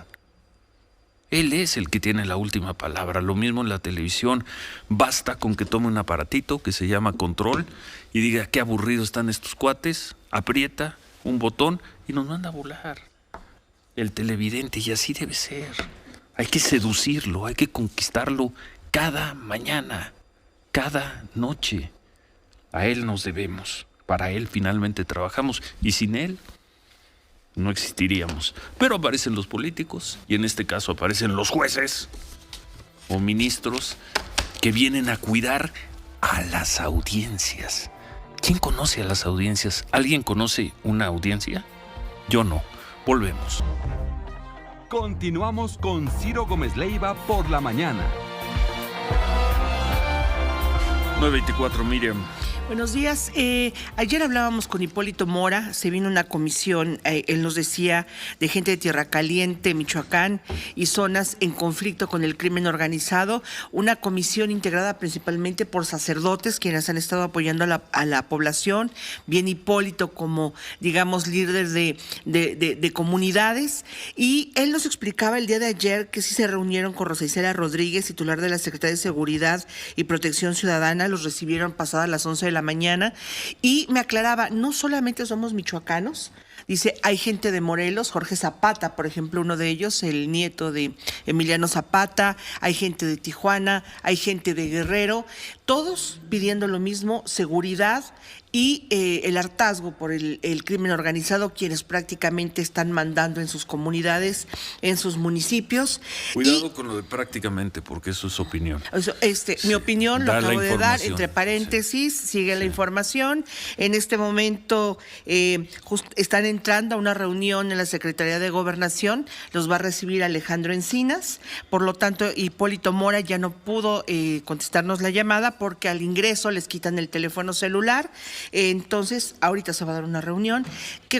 Él es el que tiene la última palabra. Lo mismo en la televisión. Basta con que tome un aparatito que se llama control y diga qué aburridos están estos cuates, aprieta un botón y nos manda a volar. El televidente, y así debe ser. Hay que seducirlo, hay que conquistarlo cada mañana, cada noche. A él nos debemos. Para él finalmente trabajamos y sin él no existiríamos. Pero aparecen los políticos y en este caso aparecen los jueces o ministros que vienen a cuidar a las audiencias. ¿Quién conoce a las audiencias? ¿Alguien conoce una audiencia? Yo no. Volvemos.
Continuamos con Ciro Gómez Leiva por la mañana.
9:24, Miriam.
Buenos días. Ayer hablábamos con Hipólito Mora, se vino una comisión, él nos decía, de gente de Tierra Caliente, Michoacán y zonas en conflicto con el crimen organizado, una comisión integrada principalmente por sacerdotes quienes han estado apoyando a la población, bien Hipólito como, digamos, líder de comunidades, y él nos explicaba el día de ayer que sí se reunieron con Rosa Isela Rodríguez, titular de la Secretaría de Seguridad y Protección Ciudadana, los recibieron pasadas las 11 de la mañana, y me aclaraba, no solamente somos michoacanos, dice, hay gente de Morelos, Jorge Zapata, por ejemplo, uno de ellos, el nieto de Emiliano Zapata, hay gente de Tijuana, hay gente de Guerrero, todos pidiendo lo mismo, seguridad y el hartazgo por el crimen organizado, quienes prácticamente están mandando en sus comunidades, en sus municipios.
Cuidado con lo de prácticamente, porque eso es opinión.
Mi opinión lo acabo de dar, entre paréntesis, sigue la información. En este momento están entrando a una reunión en la Secretaría de Gobernación, los va a recibir Alejandro Encinas, por lo tanto Hipólito Mora ya no pudo contestarnos la llamada porque al ingreso les quitan el teléfono celular. Entonces, ahorita se va a dar una reunión.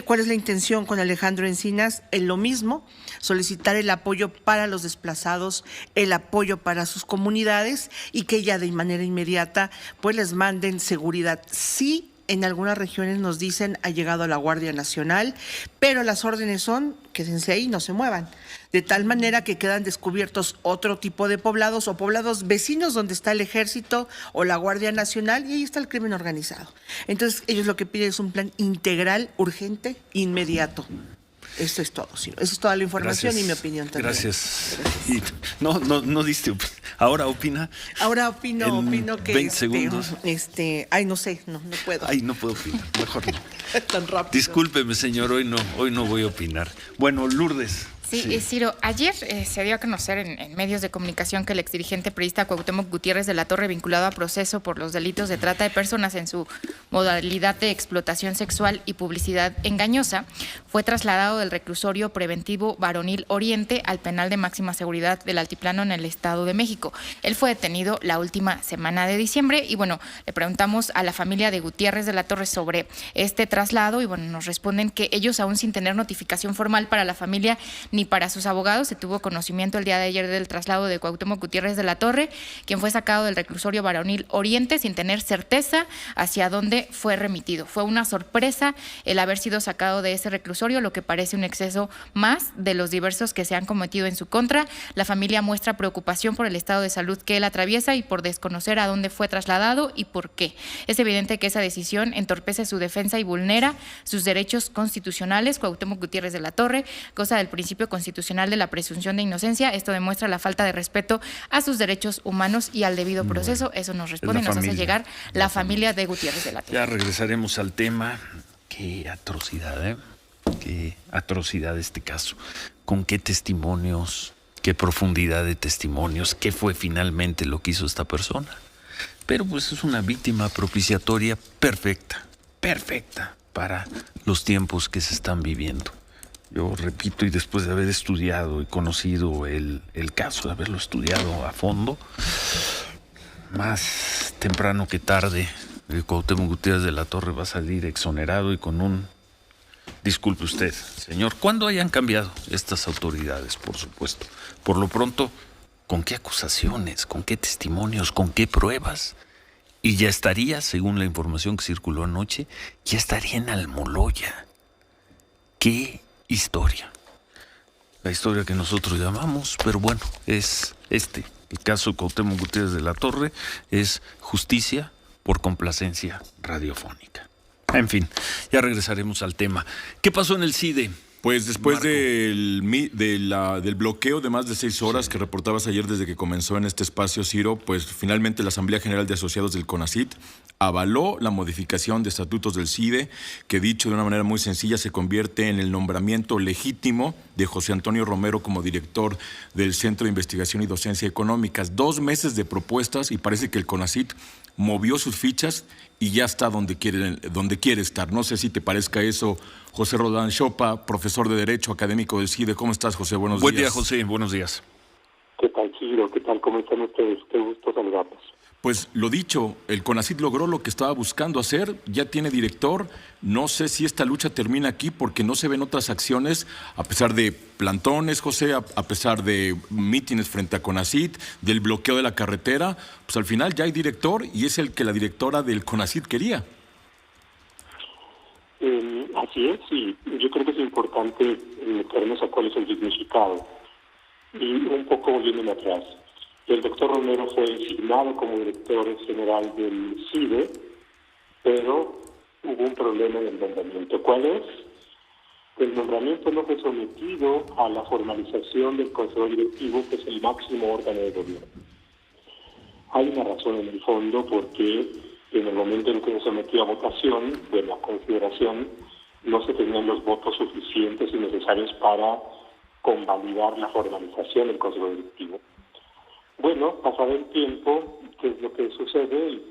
¿Cuál es la intención con Alejandro Encinas? Lo mismo, solicitar el apoyo para los desplazados, el apoyo para sus comunidades y que ya de manera inmediata pues les manden seguridad. Sí, en algunas regiones nos dicen ha llegado la Guardia Nacional, pero las órdenes son quédense ahí, no se muevan. De tal manera que quedan descubiertos otro tipo de poblados o poblados vecinos donde está el Ejército o la Guardia Nacional y ahí está el crimen organizado. Entonces ellos lo que piden es un plan integral, urgente, inmediato. Esto es todo, Ciro. Esa es toda la información. Gracias. Y mi opinión también.
Gracias. Y no diste. Ahora opina.
Ahora opino que
20 segundos.
Ay, no sé, no puedo.
Ay, no puedo opinar. Mejor no.
Tan rápido.
Discúlpeme, señor, hoy no voy a opinar. Bueno, Lourdes.
Sí, Ciro, ayer se dio a conocer en medios de comunicación que el exdirigente priista Cuauhtémoc Gutiérrez de la Torre, vinculado a proceso por los delitos de trata de personas en su modalidad de explotación sexual y publicidad engañosa, fue trasladado del reclusorio preventivo Varonil Oriente al penal de máxima seguridad del Altiplano en el Estado de México. Él fue detenido la última semana de diciembre y bueno, le preguntamos a la familia de Gutiérrez de la Torre sobre este traslado y bueno, nos responden que ellos aún sin tener notificación formal para la familia ni para sus abogados se tuvo conocimiento el día de ayer del traslado de Cuauhtémoc Gutiérrez de la Torre, quien fue sacado del reclusorio Varonil Oriente sin tener certeza hacia dónde fue remitido. Fue una sorpresa el haber sido sacado de ese reclusorio, lo que parece un exceso más de los diversos que se han cometido en su contra. La familia muestra preocupación por el estado de salud que él atraviesa y por desconocer a dónde fue trasladado y por qué. Es evidente que esa decisión entorpece su defensa y vulnera sus derechos constitucionales. Cuauhtémoc Gutiérrez de la Torre goza del principio constitucional de la presunción de inocencia. Esto demuestra la falta de respeto a sus derechos humanos y al debido proceso. Eso nos responde, nos hace llegar la familia de Gutiérrez de la Torre.
Ya regresaremos al tema. Qué atrocidad, qué atrocidad este caso. ¿Con qué testimonios, qué profundidad de testimonios, qué fue finalmente lo que hizo esta persona? Pero pues es una víctima propiciatoria perfecta para los tiempos que se están viviendo. Yo repito, y después de haber estudiado y conocido el caso, de haberlo estudiado a fondo, más temprano que tarde, Cuauhtémoc Gutiérrez de la Torre va a salir exonerado y con un... Disculpe usted, señor, ¿cuándo hayan cambiado estas autoridades, por supuesto? Por lo pronto, ¿con qué acusaciones, con qué testimonios, con qué pruebas? Y ya estaría, según la información que circuló anoche, ya estaría en Almoloya. ¿Qué historia? La historia que nosotros llamamos, pero bueno, es el caso de Cuauhtémoc Gutiérrez de la Torre, es justicia por complacencia radiofónica. En fin, ya regresaremos al tema. ¿Qué pasó en el CIDE?
Pues después del bloqueo de más de 6 horas que reportabas ayer desde que comenzó en este espacio, Ciro, pues finalmente la Asamblea General de Asociados del CONACYT avaló la modificación de estatutos del CIDE, que dicho de una manera muy sencilla se convierte en el nombramiento legítimo de José Antonio Romero como director del Centro de Investigación y Docencia Económicas. 2 meses de propuestas y parece que el CONACYT movió sus fichas y ya está donde quiere estar. No sé si te parezca eso, José Roldán Chopa, profesor de Derecho académico del CIDE. ¿Cómo estás, José? Buenos días.
Buen día, José. Buenos días.
¿Qué tal, Ciro? ¿Qué tal? ¿Cómo están ustedes? Qué gusto saludarlos.
Pues lo dicho, el CONACYT logró lo que estaba buscando hacer, ya tiene director. No sé si esta lucha termina aquí porque no se ven otras acciones, a pesar de plantones, José, a pesar de mítines frente a CONACYT, del bloqueo de la carretera. Pues al final ya hay director y es el que la directora del CONACYT quería.
Así es, y yo creo que es importante meternos a cuál es el significado. Y un poco volviéndome atrás. El doctor Romero fue designado como director general del CIDE, pero hubo un problema en el nombramiento. ¿Cuál es? El nombramiento no fue sometido a la formalización del Consejo Directivo, que es el máximo órgano de gobierno. Hay una razón en el fondo porque en el momento en que se sometió a votación de la consideración, no se tenían los votos suficientes y necesarios para convalidar la formalización del Consejo Directivo. Bueno, pasado el tiempo, ¿qué es lo que sucede?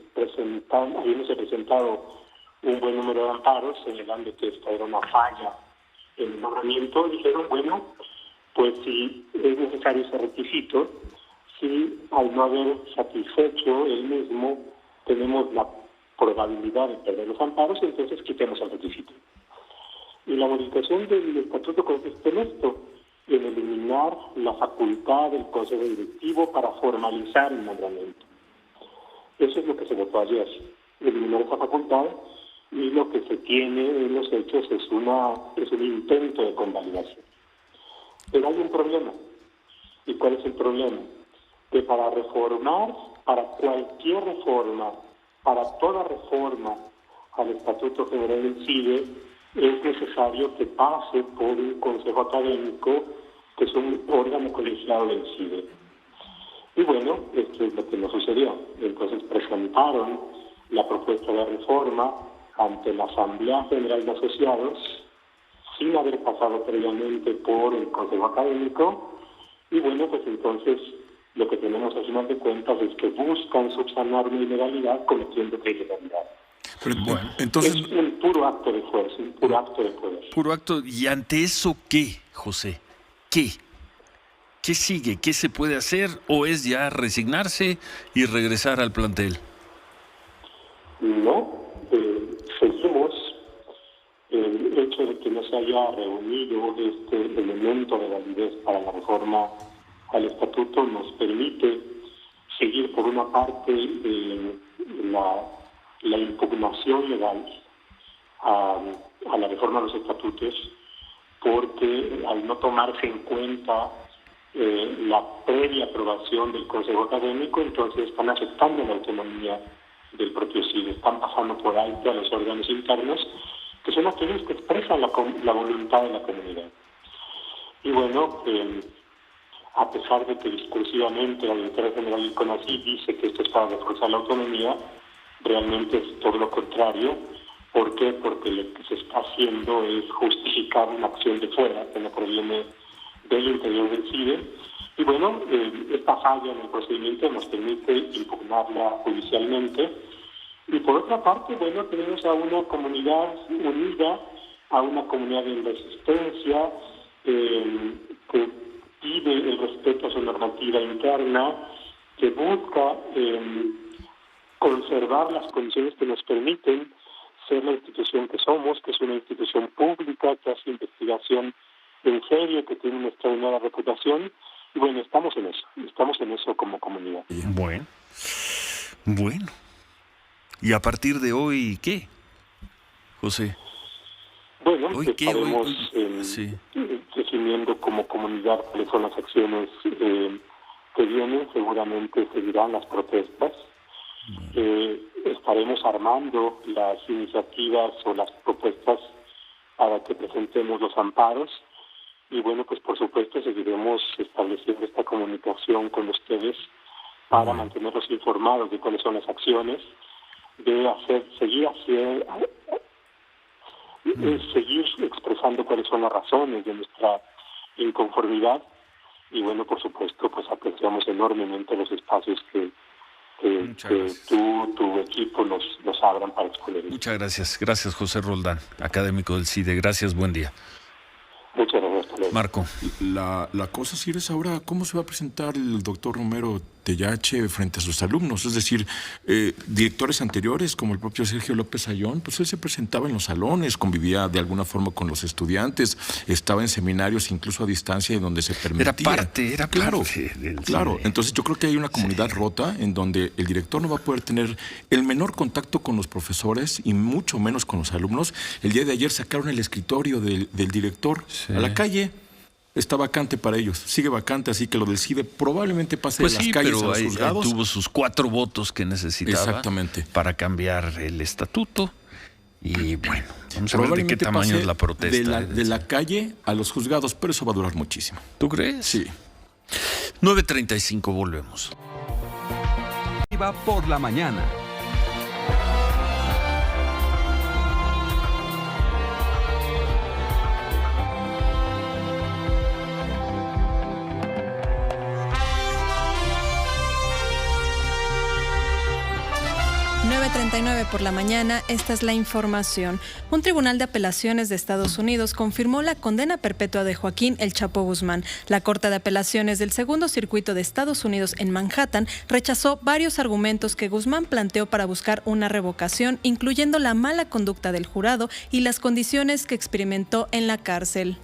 Habiéndose presentado un buen número de amparos, señalando que esta era una falla en el nombramiento, dijeron, bueno, pues si es necesario ese requisito, si al no haber satisfecho él mismo
tenemos la probabilidad de perder los amparos, entonces quitemos el requisito. Y la modificación del estatuto consiste en esto, en eliminar la facultad del Consejo Directivo para formalizar el nombramiento. Eso es lo que se votó ayer, eliminar esa facultad, y lo que se tiene en los hechos es un intento de convalidación. Pero hay un problema. ¿Y cuál es el problema? Que para reformar, para cualquier reforma, para toda reforma al Estatuto General del CIDE, es necesario que pase por un consejo académico, que es un órgano colegiado del CIDE. Y bueno, esto es lo que nos sucedió. Entonces presentaron la propuesta de reforma ante la Asamblea General de Asociados, sin haber pasado previamente por el consejo académico, y bueno, pues entonces lo que tenemos a final de cuentas es que buscan subsanar una ilegalidad cometiendo otra ilegalidad.
Pero, bueno, entonces...
Es un puro acto de fuerza, un puro acto de poder.
Puro acto. ¿Y ante eso qué, José? ¿Qué? ¿Qué sigue? ¿Qué se puede hacer? ¿O es ya resignarse y regresar al plantel?
No, seguimos. El hecho de que no se haya reunido este elemento de validez para la reforma al estatuto nos permite seguir, por una parte, la impugnación legal a la reforma de los estatutos, porque al no tomarse en cuenta la previa aprobación del Consejo Académico, entonces están afectando la autonomía del propio CIDE, están pasando por alto a los órganos internos, que son aquellos que expresan la voluntad de la comunidad. Y bueno, a pesar de que discursivamente la directora general del CONACYT dice que esto es para reforzar la autonomía, realmente es todo lo contrario. ¿Por qué? Porque lo que se está haciendo es justificar una acción de fuera que no proviene del interior del CIDE. Y bueno, esta falla en el procedimiento nos permite impugnarla judicialmente. Y por otra parte, bueno, tenemos a una comunidad unida, a una comunidad en resistencia, que pide el respeto a su normativa interna, que busca conservar las condiciones que nos permiten ser la institución que somos, que es una institución pública, que hace investigación en serio, que tiene una extraordinaria reputación. Y bueno, estamos en eso como comunidad.
Bueno. ¿Y a partir de hoy qué, José?
Bueno,
¿Hoy
estaremos
sí.
definiendo como comunidad cuáles son las acciones que vienen. Seguramente seguirán las protestas. Estaremos armando las iniciativas o las propuestas para que presentemos los amparos. Y bueno, pues por supuesto seguiremos estableciendo esta comunicación con ustedes para mantenerlos informados de cuáles son las acciones, de seguir expresando cuáles son las razones de nuestra inconformidad. Y bueno, por supuesto, pues apreciamos enormemente los espacios que tu equipo nos abran para exponer.
Muchas gracias. Gracias, José Roldán, académico del CIDE. Gracias, buen día.
Muchas gracias.
Marco. La cosa, Ciro, es ahora cómo se va a presentar el doctor Romero Tellache frente a sus alumnos. Es decir, directores anteriores, como el propio Sergio López Ayón, pues él se presentaba en los salones, convivía de alguna forma con los estudiantes, estaba en seminarios incluso a distancia en donde se permitía.
Era parte del
Claro,
CIDE.
entonces yo creo que hay una comunidad rota en donde el director no va a poder tener el menor contacto con los profesores y mucho menos con los alumnos. El día de ayer sacaron el escritorio del director a la calle. Está vacante para ellos, sigue vacante, así que lo del CIDE probablemente pase de las calles a los juzgados.
Tuvo sus 4 votos que necesitaba.
Exactamente.
Para cambiar el estatuto. Y bueno, vamos a ver de qué tamaño es la protesta.
De la calle a los juzgados, pero eso va a durar muchísimo.
¿Tú crees?
Sí.
9:35, volvemos.
Iba por la mañana.
9:39 por la mañana, esta es la información. Un tribunal de apelaciones de Estados Unidos confirmó la condena perpetua de Joaquín El Chapo Guzmán. La Corte de Apelaciones del Segundo Circuito de Estados Unidos en Manhattan rechazó varios argumentos que Guzmán planteó para buscar una revocación, incluyendo la mala conducta del jurado y las condiciones que experimentó en la cárcel.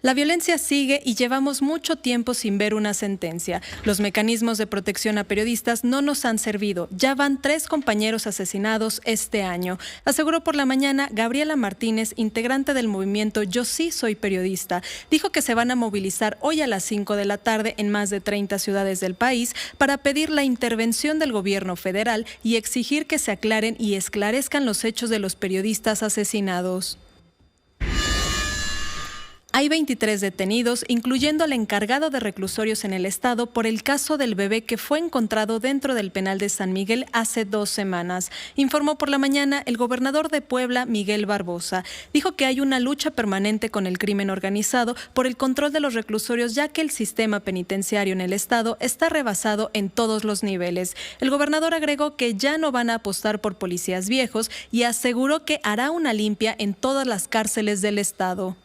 La violencia sigue y llevamos mucho tiempo sin ver una sentencia. Los mecanismos de protección a periodistas no nos han servido. Ya van 3 compañeros asesinados este año, aseguró por la mañana Gabriela Martínez, integrante del movimiento Yo Sí Soy Periodista. Dijo que se van a movilizar hoy a las 5 de la tarde en más de 30 ciudades del país para pedir la intervención del gobierno federal y exigir que se aclaren y esclarezcan los hechos de los periodistas asesinados. Hay 23 detenidos, incluyendo al encargado de reclusorios en el estado por el caso del bebé que fue encontrado dentro del penal de San Miguel hace 2 semanas. Informó por la mañana el gobernador de Puebla, Miguel Barbosa. Dijo que hay una lucha permanente con el crimen organizado por el control de los reclusorios, ya que el sistema penitenciario en el estado está rebasado en todos los niveles. El gobernador agregó que ya no van a apostar por policías viejos y aseguró que hará una limpia en todas las cárceles del estado.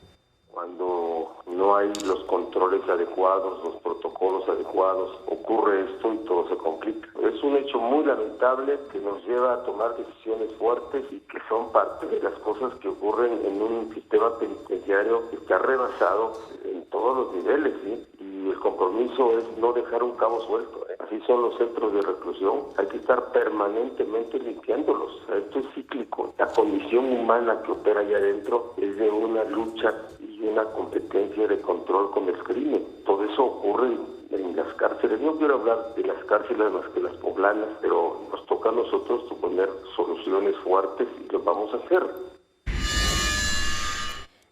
Cuando no hay los controles adecuados, los protocolos adecuados, ocurre esto y todo se complica. Es un hecho muy lamentable que nos lleva a tomar decisiones fuertes y que son parte de las cosas que ocurren en un sistema penitenciario que está rebasado en todos los niveles, ¿sí? Y el compromiso es no dejar un cabo suelto. Así son los centros de reclusión. Hay que estar permanentemente limpiándolos. Esto es cíclico. La condición humana que opera allá adentro es de una lucha y una competencia de control con el crimen. Todo eso ocurre en las cárceles. No quiero hablar de las cárceles más que las poblanas, pero nos toca a nosotros poner soluciones fuertes y lo vamos a hacer.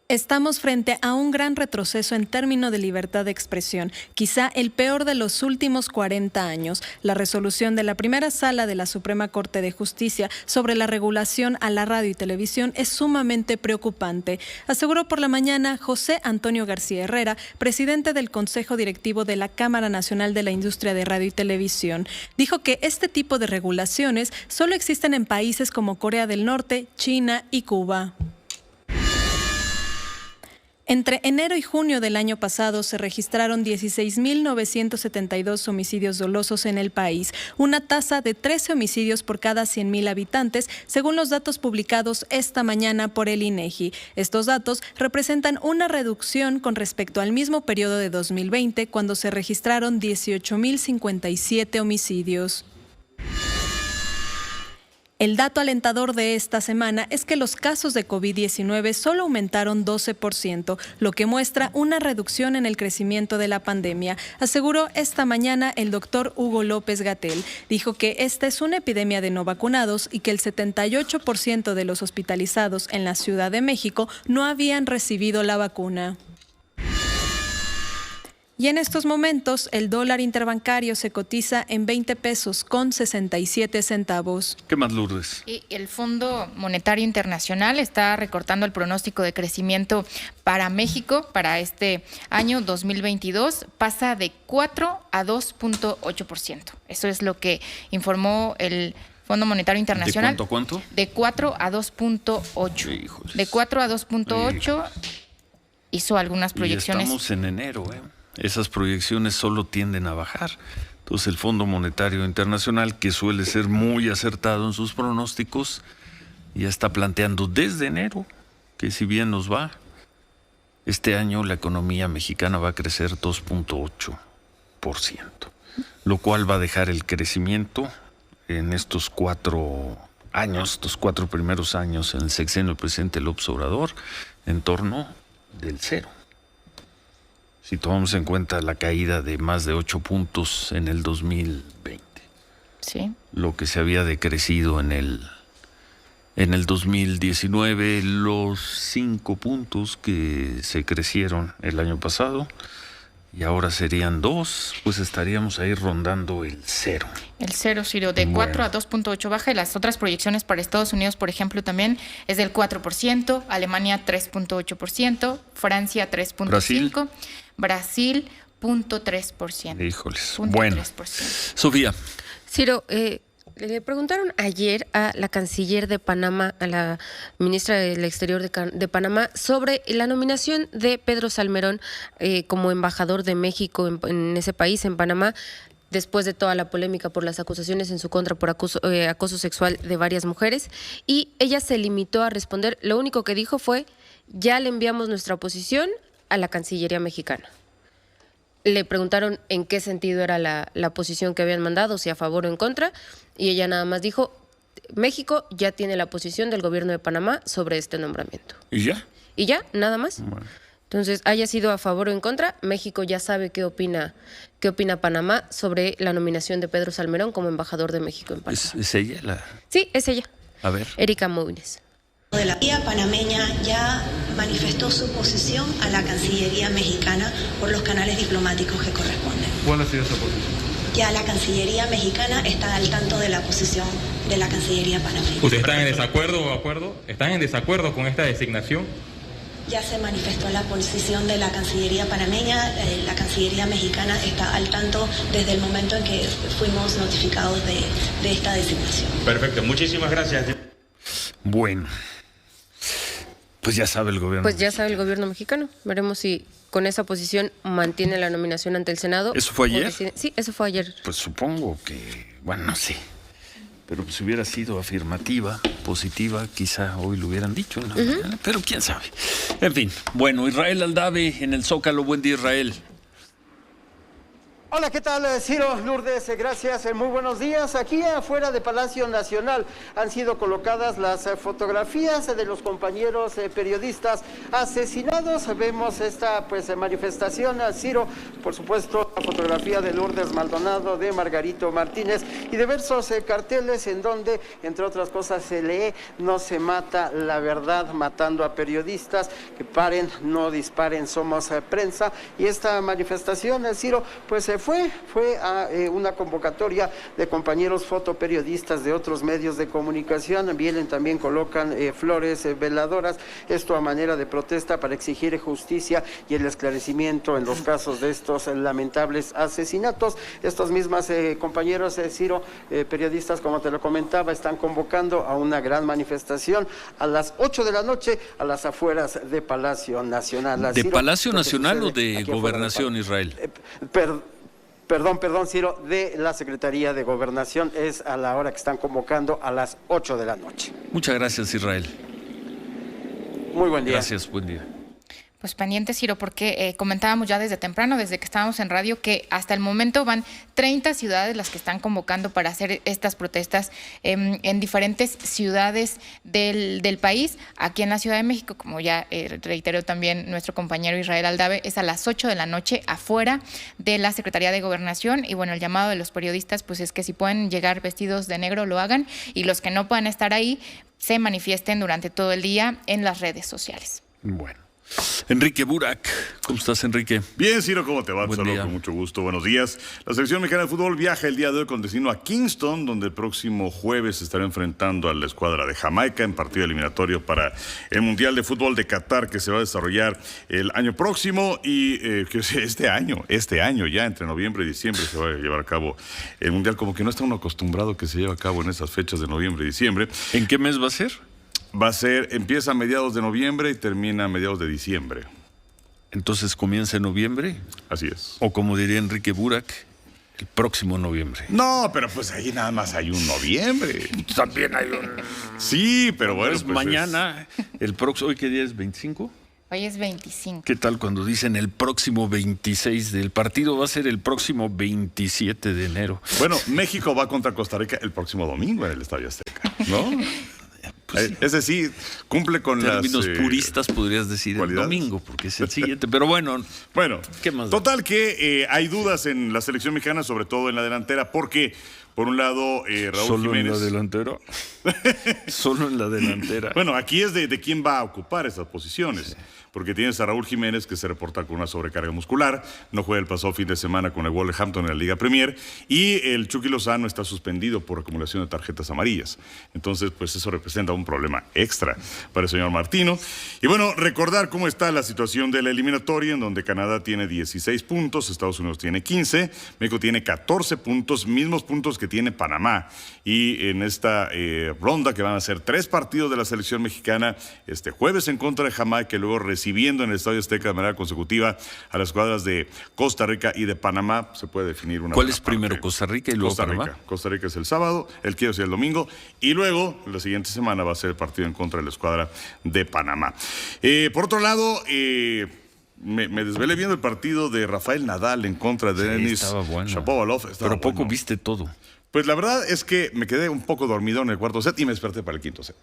Estamos frente a un gran retroceso en términos de libertad de expresión, quizá el peor de los últimos 40 años. La resolución de la primera sala de la Suprema Corte de Justicia sobre la regulación a la radio y televisión es sumamente preocupante, aseguró por la mañana José Antonio García Herrera, presidente del Consejo Directivo de la Cámara Nacional de la Industria de Radio y Televisión. Dijo que este tipo de regulaciones solo existen en países como Corea del Norte, China y Cuba. Entre enero y junio del año pasado se registraron 16.972 homicidios dolosos en el país, una tasa de 13 homicidios por cada 100.000 habitantes, según los datos publicados esta mañana por el INEGI. Estos datos representan una reducción con respecto al mismo periodo de 2020, cuando se registraron 18.057 homicidios. El dato alentador de esta semana es que los casos de COVID-19 solo aumentaron 12%, lo que muestra una reducción en el crecimiento de la pandemia, aseguró esta mañana el doctor Hugo López-Gatell. Dijo que esta es una epidemia de no vacunados y que el 78% de los hospitalizados en la Ciudad de México no habían recibido la vacuna. Y en estos momentos, el dólar interbancario se cotiza en 20 pesos con 67 centavos.
¿Qué más, Lourdes?
Y el Fondo Monetario Internacional está recortando el pronóstico de crecimiento para México para este año 2022. Pasa de 4 a 2.8%. Eso es lo que informó el Fondo Monetario Internacional.
¿De cuánto?
De 4 a 2.8.
Híjoles.
De 4 a 2.8. Hizo algunas proyecciones.
Y estamos en enero, Esas proyecciones solo tienden a bajar. Entonces el Fondo Monetario Internacional, que suele ser muy acertado en sus pronósticos, ya está planteando desde enero que si bien nos va, este año la economía mexicana va a crecer 2.8%, lo cual va a dejar el crecimiento en estos 4 años, estos 4 primeros años en el sexenio del presidente López Obrador, en torno del 0. Si tomamos en cuenta la caída de más de 8 puntos en el 2020.
Sí.
Lo que se había decrecido en el 2019, los 5 puntos que se crecieron el año pasado, y ahora serían 2, pues estaríamos ahí rondando el 0.
El 0, Ciro, de 4 a 2.8 baja, y las otras proyecciones para Estados Unidos, por ejemplo, también es del 4%, Alemania 3.8%, Francia 3.5%, Brasil 0.3%.
Híjoles. Bueno,
3%.
Sofía.
Ciro, le preguntaron ayer a la canciller de Panamá, a la ministra del Exterior de Panamá, sobre la nominación de Pedro Salmerón como embajador de México en ese país, en Panamá, después de toda la polémica por las acusaciones en su contra por acoso sexual de varias mujeres. Y ella se limitó a responder, lo único que dijo fue, ya le enviamos nuestra posición a la Cancillería mexicana. Le preguntaron en qué sentido era la posición que habían mandado, si a favor o en contra, y ella nada más dijo, México ya tiene la posición del gobierno de Panamá sobre este nombramiento.
¿Y ya?
¿Y ya? ¿Nada más?
Bueno.
Entonces, haya sido a favor o en contra, México ya sabe qué opina Panamá sobre la nominación de Pedro Salmerón como embajador de México en Panamá.
¿Es ella la...?
Sí, es ella.
A ver.
Erika Moines.
De la vía panameña ya manifestó su posición a la Cancillería mexicana por los canales diplomáticos que corresponden.
¿Cuál ha sido esa posición?
Ya la Cancillería mexicana está al tanto de la posición de la Cancillería panameña.
¿Ustedes están en desacuerdo o acuerdo? ¿Están en desacuerdo con esta designación?
Ya se manifestó la posición de la Cancillería panameña, la Cancillería mexicana está al tanto desde el momento en que fuimos notificados de esta designación.
Perfecto, muchísimas gracias.
Bueno. Pues ya sabe el gobierno.
Pues ya sabe el gobierno mexicano. Veremos si con esa posición mantiene la nominación ante el Senado.
¿Eso fue ayer?
Sí, eso fue ayer.
Pues supongo que, bueno, no sé. Pero si hubiera sido afirmativa, positiva, quizá hoy lo hubieran dicho, ¿no? Pero quién sabe. En fin, bueno, Israel Aldave en el Zócalo. Buen día, Israel.
Hola, ¿qué tal, Ciro, Lourdes? Gracias, muy buenos días. Aquí afuera de Palacio Nacional han sido colocadas las fotografías de los compañeros periodistas asesinados. Vemos esta manifestación, Ciro, por supuesto, la fotografía de Lourdes Maldonado, de Margarito Martínez y diversos carteles en donde, entre otras cosas, se lee: no se mata la verdad matando a periodistas, que paren, no disparen, somos prensa. Y esta manifestación, Ciro, pues fue a una convocatoria de compañeros fotoperiodistas de otros medios de comunicación. Vienen, también colocan flores veladoras, esto a manera de protesta para exigir justicia y el esclarecimiento en los casos de estos lamentables asesinatos. Estos mismos compañeros, Ciro, periodistas, como te lo comentaba, están convocando a una gran manifestación a las 8 de la noche a las afueras de Palacio Nacional.
¿De Palacio Nacional o de Gobernación, Israel?
Perdón, Ciro, de la Secretaría de Gobernación. Es a la hora que están convocando, a las 8 de la noche.
Muchas gracias, Israel.
Muy buen día.
Gracias, buen día.
Pues pendiente, Ciro, porque comentábamos ya desde temprano, desde que estábamos en radio, que hasta el momento van 30 ciudades las que están convocando para hacer estas protestas en diferentes ciudades del país. Aquí en la Ciudad de México, como ya reiteró también nuestro compañero Israel Aldave, es a las 8 de la noche afuera de la Secretaría de Gobernación. Y bueno, el llamado de los periodistas pues es que si pueden llegar vestidos de negro lo hagan, y los que no puedan estar ahí se manifiesten durante todo el día en las redes sociales.
Bueno. Enrique Burak, ¿cómo estás, Enrique?
Bien, Ciro, ¿cómo te va?
Buen
Saludo
día.
con mucho gusto, buenos días. La selección mexicana de fútbol viaja el día de hoy con destino a Kingston, donde el próximo jueves se estará enfrentando a la escuadra de Jamaica en partido eliminatorio para el Mundial de Fútbol de Qatar, que se va a desarrollar el año próximo y que este año ya, entre noviembre y diciembre, se va a llevar a cabo el Mundial. Como que no está uno acostumbrado que se lleve a cabo en esas fechas de noviembre y diciembre.
¿En qué mes va a ser?
Empieza a mediados de noviembre y termina a mediados de diciembre.
Entonces comienza en noviembre.
Así es.
O como diría Enrique Burak, el próximo noviembre.
No, pero pues ahí nada más hay un noviembre.
También hay un...
Sí, pero bueno.
Pues mañana, el próximo... ¿Hoy qué día es? ¿25?
Hoy es 25.
¿Qué tal cuando dicen el próximo 26? Del partido va a ser el próximo 27 de enero.
Bueno, México va contra Costa Rica el próximo domingo en el Estadio Azteca, ¿no? Pues sí. Es decir, cumple con
términos
las
puristas podrías decir
cualidades.
El domingo, porque es el siguiente. Pero bueno,
¿qué más? Total que hay dudas en la selección mexicana, sobre todo en la delantera, porque por un lado Raúl
¿Solo
Jiménez.
en la delantera? Solo en la delantera.
Bueno, aquí es de quién va a ocupar esas posiciones. Sí. porque tienes a Raúl Jiménez, que se reporta con una sobrecarga muscular, no juega el pasado fin de semana con el Wolverhampton en la Liga Premier, y el Chucky Lozano está suspendido por acumulación de tarjetas amarillas. Entonces, pues eso representa un problema extra para el señor Martino. Y bueno, recordar cómo está la situación de la eliminatoria, en donde Canadá tiene 16 puntos, Estados Unidos tiene 15, México tiene 14 puntos, mismos puntos que tiene Panamá. Y en esta ronda, que van a ser 3 partidos de la selección mexicana, este jueves en contra de Jamaica, y luego recibiendo en el Estadio Azteca de manera consecutiva a las escuadras de Costa Rica y de Panamá, se puede definir una.
¿Cuál es primero, Costa Rica y luego Panamá?
Costa Rica es el sábado, el domingo, y luego la siguiente semana va a ser el partido en contra de la escuadra de Panamá. Por otro lado, me desvelé viendo el partido de Rafael Nadal en contra de Denis Shapovalov.
Pero poco viste todo.
Pues la verdad es que me quedé un poco dormido en el cuarto set y me desperté para el quinto set.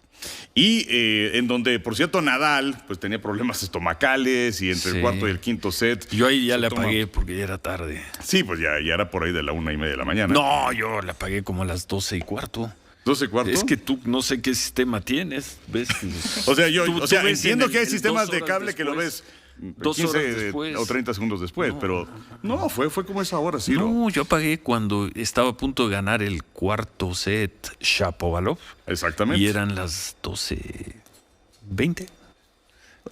Y en donde, por cierto, Nadal pues tenía problemas estomacales, y entre el cuarto y el quinto set...
Yo ahí ya le apagué porque ya era tarde.
Sí, pues ya era por ahí de la 1:30 de la mañana.
No, yo le apagué como a las 12:15.
12:15.
Es que tú no sé qué sistema tienes, ¿ves?
O sea, entiendo que hay sistemas de cable que lo ves 15 o 30 segundos después, pero no, fue como esa hora, Ciro.
No, yo apagué cuando estaba a punto de ganar el cuarto set Shapovalov.
Exactamente.
Y eran las 12:20.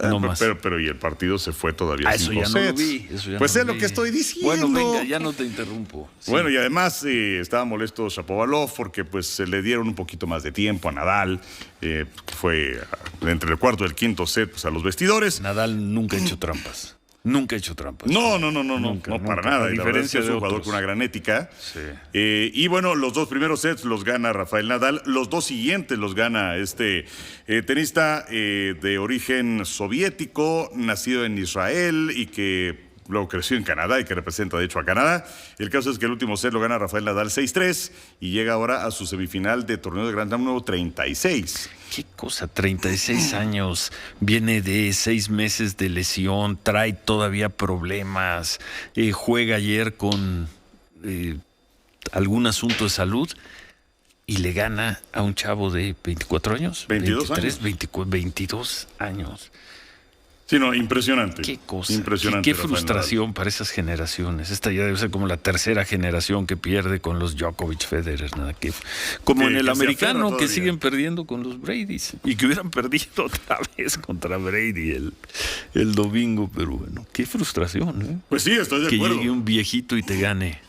No más.
Pero y el partido se fue todavía 5
eso ya
sets.
No lo vi.
Pues es lo que estoy diciendo.
Bueno, venga, ya no te interrumpo.
Sí. Bueno, y además estaba molesto Shapovalov porque pues se le dieron un poquito más de tiempo a Nadal. Fue entre el cuarto y el quinto set pues, a los vestidores.
Nadal nunca ha hecho trampas. Nunca ha hecho trampas.
No, para nada. A diferencia de un jugador con una gran ética.
Sí.
Y bueno, los 2 primeros sets los gana Rafael Nadal. Los 2 siguientes los gana este tenista de origen soviético, nacido en Israel y que luego creció en Canadá y que representa de hecho a Canadá. El caso es que el último set lo gana Rafael Nadal 6-3 y llega ahora a su semifinal de torneo de Grand Slam número 36.
Qué cosa, 36 años, viene de 6 meses de lesión, trae todavía problemas, juega ayer con algún asunto de salud y le gana a un chavo de 24 años.
22
años. 22 años.
Sí, no, impresionante.
Qué cosa.
Impresionante.
Qué frustración para esas generaciones. Esta ya debe ser como la tercera generación que pierde con los Djokovic, Federer, nada que. Como en el americano, que siguen perdiendo con los Bradys. Y que hubieran perdido otra vez contra Brady el domingo. Pero bueno, qué frustración, ¿eh?
Pues sí, estoy de acuerdo.
Que llegue un viejito y te gane.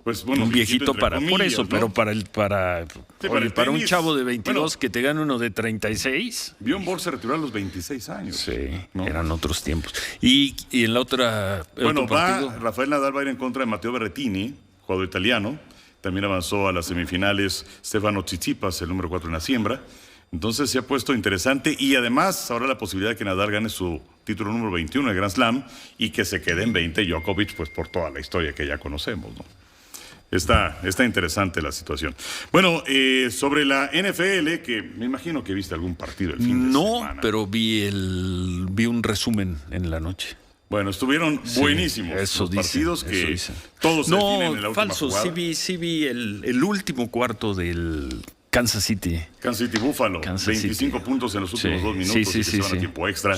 Pues bueno,
un viejito para comillas, por eso, ¿no? Pero para un chavo de 22 que te gane uno de 36.
Bjorn Borg se retiró a los 26 años.
Sí, ¿no? Eran otros tiempos. Y en la otra.
Bueno, Rafael Nadal va a ir en contra de Matteo Berrettini, jugador italiano. También avanzó a las semifinales Stefano Tsitsipas, el número 4 en la siembra. Entonces se ha puesto interesante y además ahora la posibilidad de que Nadal gane su título número 21 de Grand Slam y que se quede en 20 Djokovic, pues por toda la historia que ya conocemos, ¿no? Está interesante la situación. Bueno, sobre la NFL, que me imagino que viste algún partido el fin de semana.
No, pero vi un resumen en la noche.
Bueno, estuvieron buenísimos los partidos que todos se definen en la última jugada.
Sí vi el último cuarto del Kansas City.
Kansas City Buffalo. 25 puntos en los últimos 2 minutos y que se van a tiempo extra.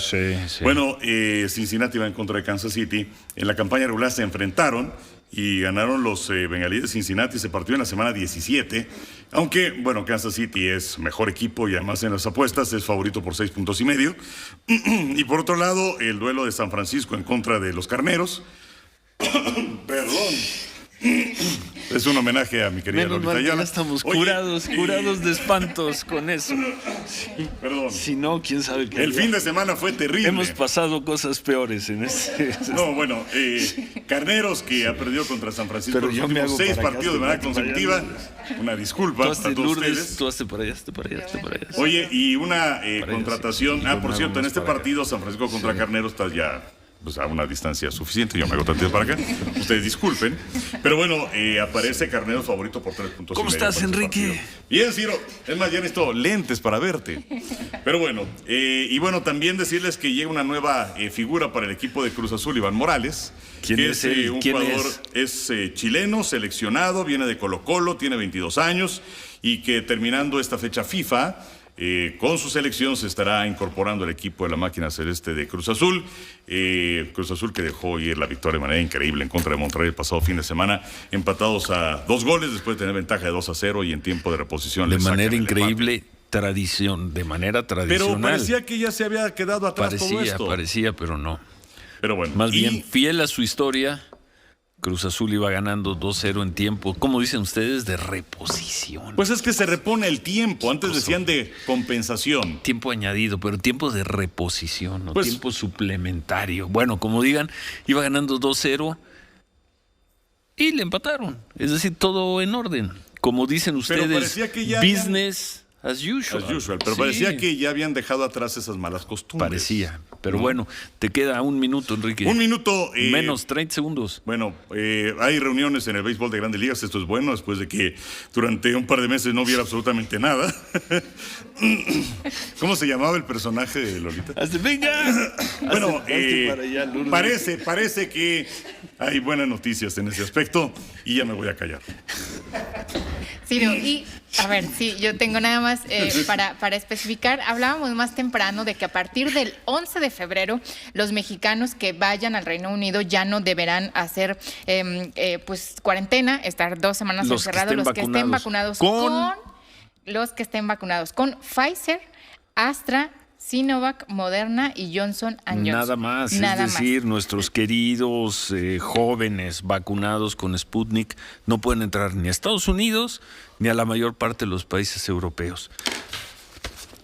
Bueno, Cincinnati va en contra de Kansas City. En la campaña regular se enfrentaron y ganaron los bengalíes de Cincinnati. Se partió en la semana 17. Aunque, bueno, Kansas City es mejor equipo y además en las apuestas es favorito por 6.5 puntos. Y por otro lado, el duelo de San Francisco en contra de los Carneros. Perdón. Es un homenaje a mi querida Lolita Ayala.
Ya estamos curados de espantos con eso.
Sí, perdón.
Si no, quién sabe qué.
El fin de semana fue terrible.
Hemos pasado cosas peores en ese.
No, bueno, Carneros que ha perdido contra San Francisco los últimos 6 partidos de manera consecutiva. Una disculpa para todos ustedes.
Tú hazte para allá.
Oye, y una contratación. Por cierto, en este partido San Francisco contra Carneros está ya pues a una distancia suficiente. Yo me hago tantito para acá. Ustedes disculpen. Pero bueno, aparece Carneros favorito por 3.5 puntos.
¿Cómo estás, Enrique?
Bien, Ciro. Es más, ya necesito lentes para verte. Pero bueno, y bueno, también decirles que llega una nueva figura para el equipo de Cruz Azul, Iván Morales.
¿Quién es él?
Un jugador es chileno, seleccionado, viene de Colo-Colo, tiene 22 años y que terminando esta fecha FIFA con su selección se estará incorporando al equipo de la máquina celeste de Cruz Azul. Cruz Azul que dejó ir la victoria de manera increíble en contra de Monterrey el pasado fin de semana, empatados a 2 goles después de tener ventaja de 2-0 y en tiempo de reposición.
De manera increíble, de manera tradicional.
Pero parecía que ya se había quedado atrás todo esto.
Parecía, pero no.
Pero bueno.
Más bien, fiel a su historia, Cruz Azul iba ganando 2-0 en tiempo, como dicen ustedes, de reposición.
Pues es que se repone el tiempo. Antes decían de compensación.
Tiempo añadido, pero tiempo de reposición, ¿no?
Pues,
tiempo suplementario. Bueno, como digan, iba ganando 2-0 y le empataron. Es decir, todo en orden. Como dicen ustedes,
pero parecía que ya
business as usual.
Pero
sí.
Parecía que ya habían dejado atrás esas malas costumbres.
Parecía. Pero bueno, te queda un minuto, Enrique.
Un minuto.
Menos 30 segundos.
Bueno, hay reuniones en el béisbol de Grandes Ligas. Esto es bueno, después de que durante un par de meses no hubiera absolutamente nada. ¿Cómo se llamaba el personaje de Lolita?
¡Venga!
Bueno, parece que hay buenas noticias en ese aspecto y ya me voy a callar.
Ciro, y a ver, sí, yo tengo nada más para especificar. Hablábamos más temprano de que a partir del 11 de febrero los mexicanos que vayan al Reino Unido ya no deberán hacer pues cuarentena, estar 2 semanas encerrados. Los que estén vacunados con Pfizer, Astra, Sinovac, Moderna y Johnson & Johnson.
Nada más, es decir, nuestros queridos jóvenes vacunados con Sputnik no pueden entrar ni a Estados Unidos ni a la mayor parte de los países europeos.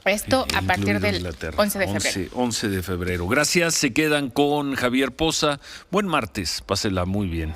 Esto a partir del 11 de febrero.
11 de febrero. Gracias, se quedan con Javier Poza. Buen martes, pásela muy bien.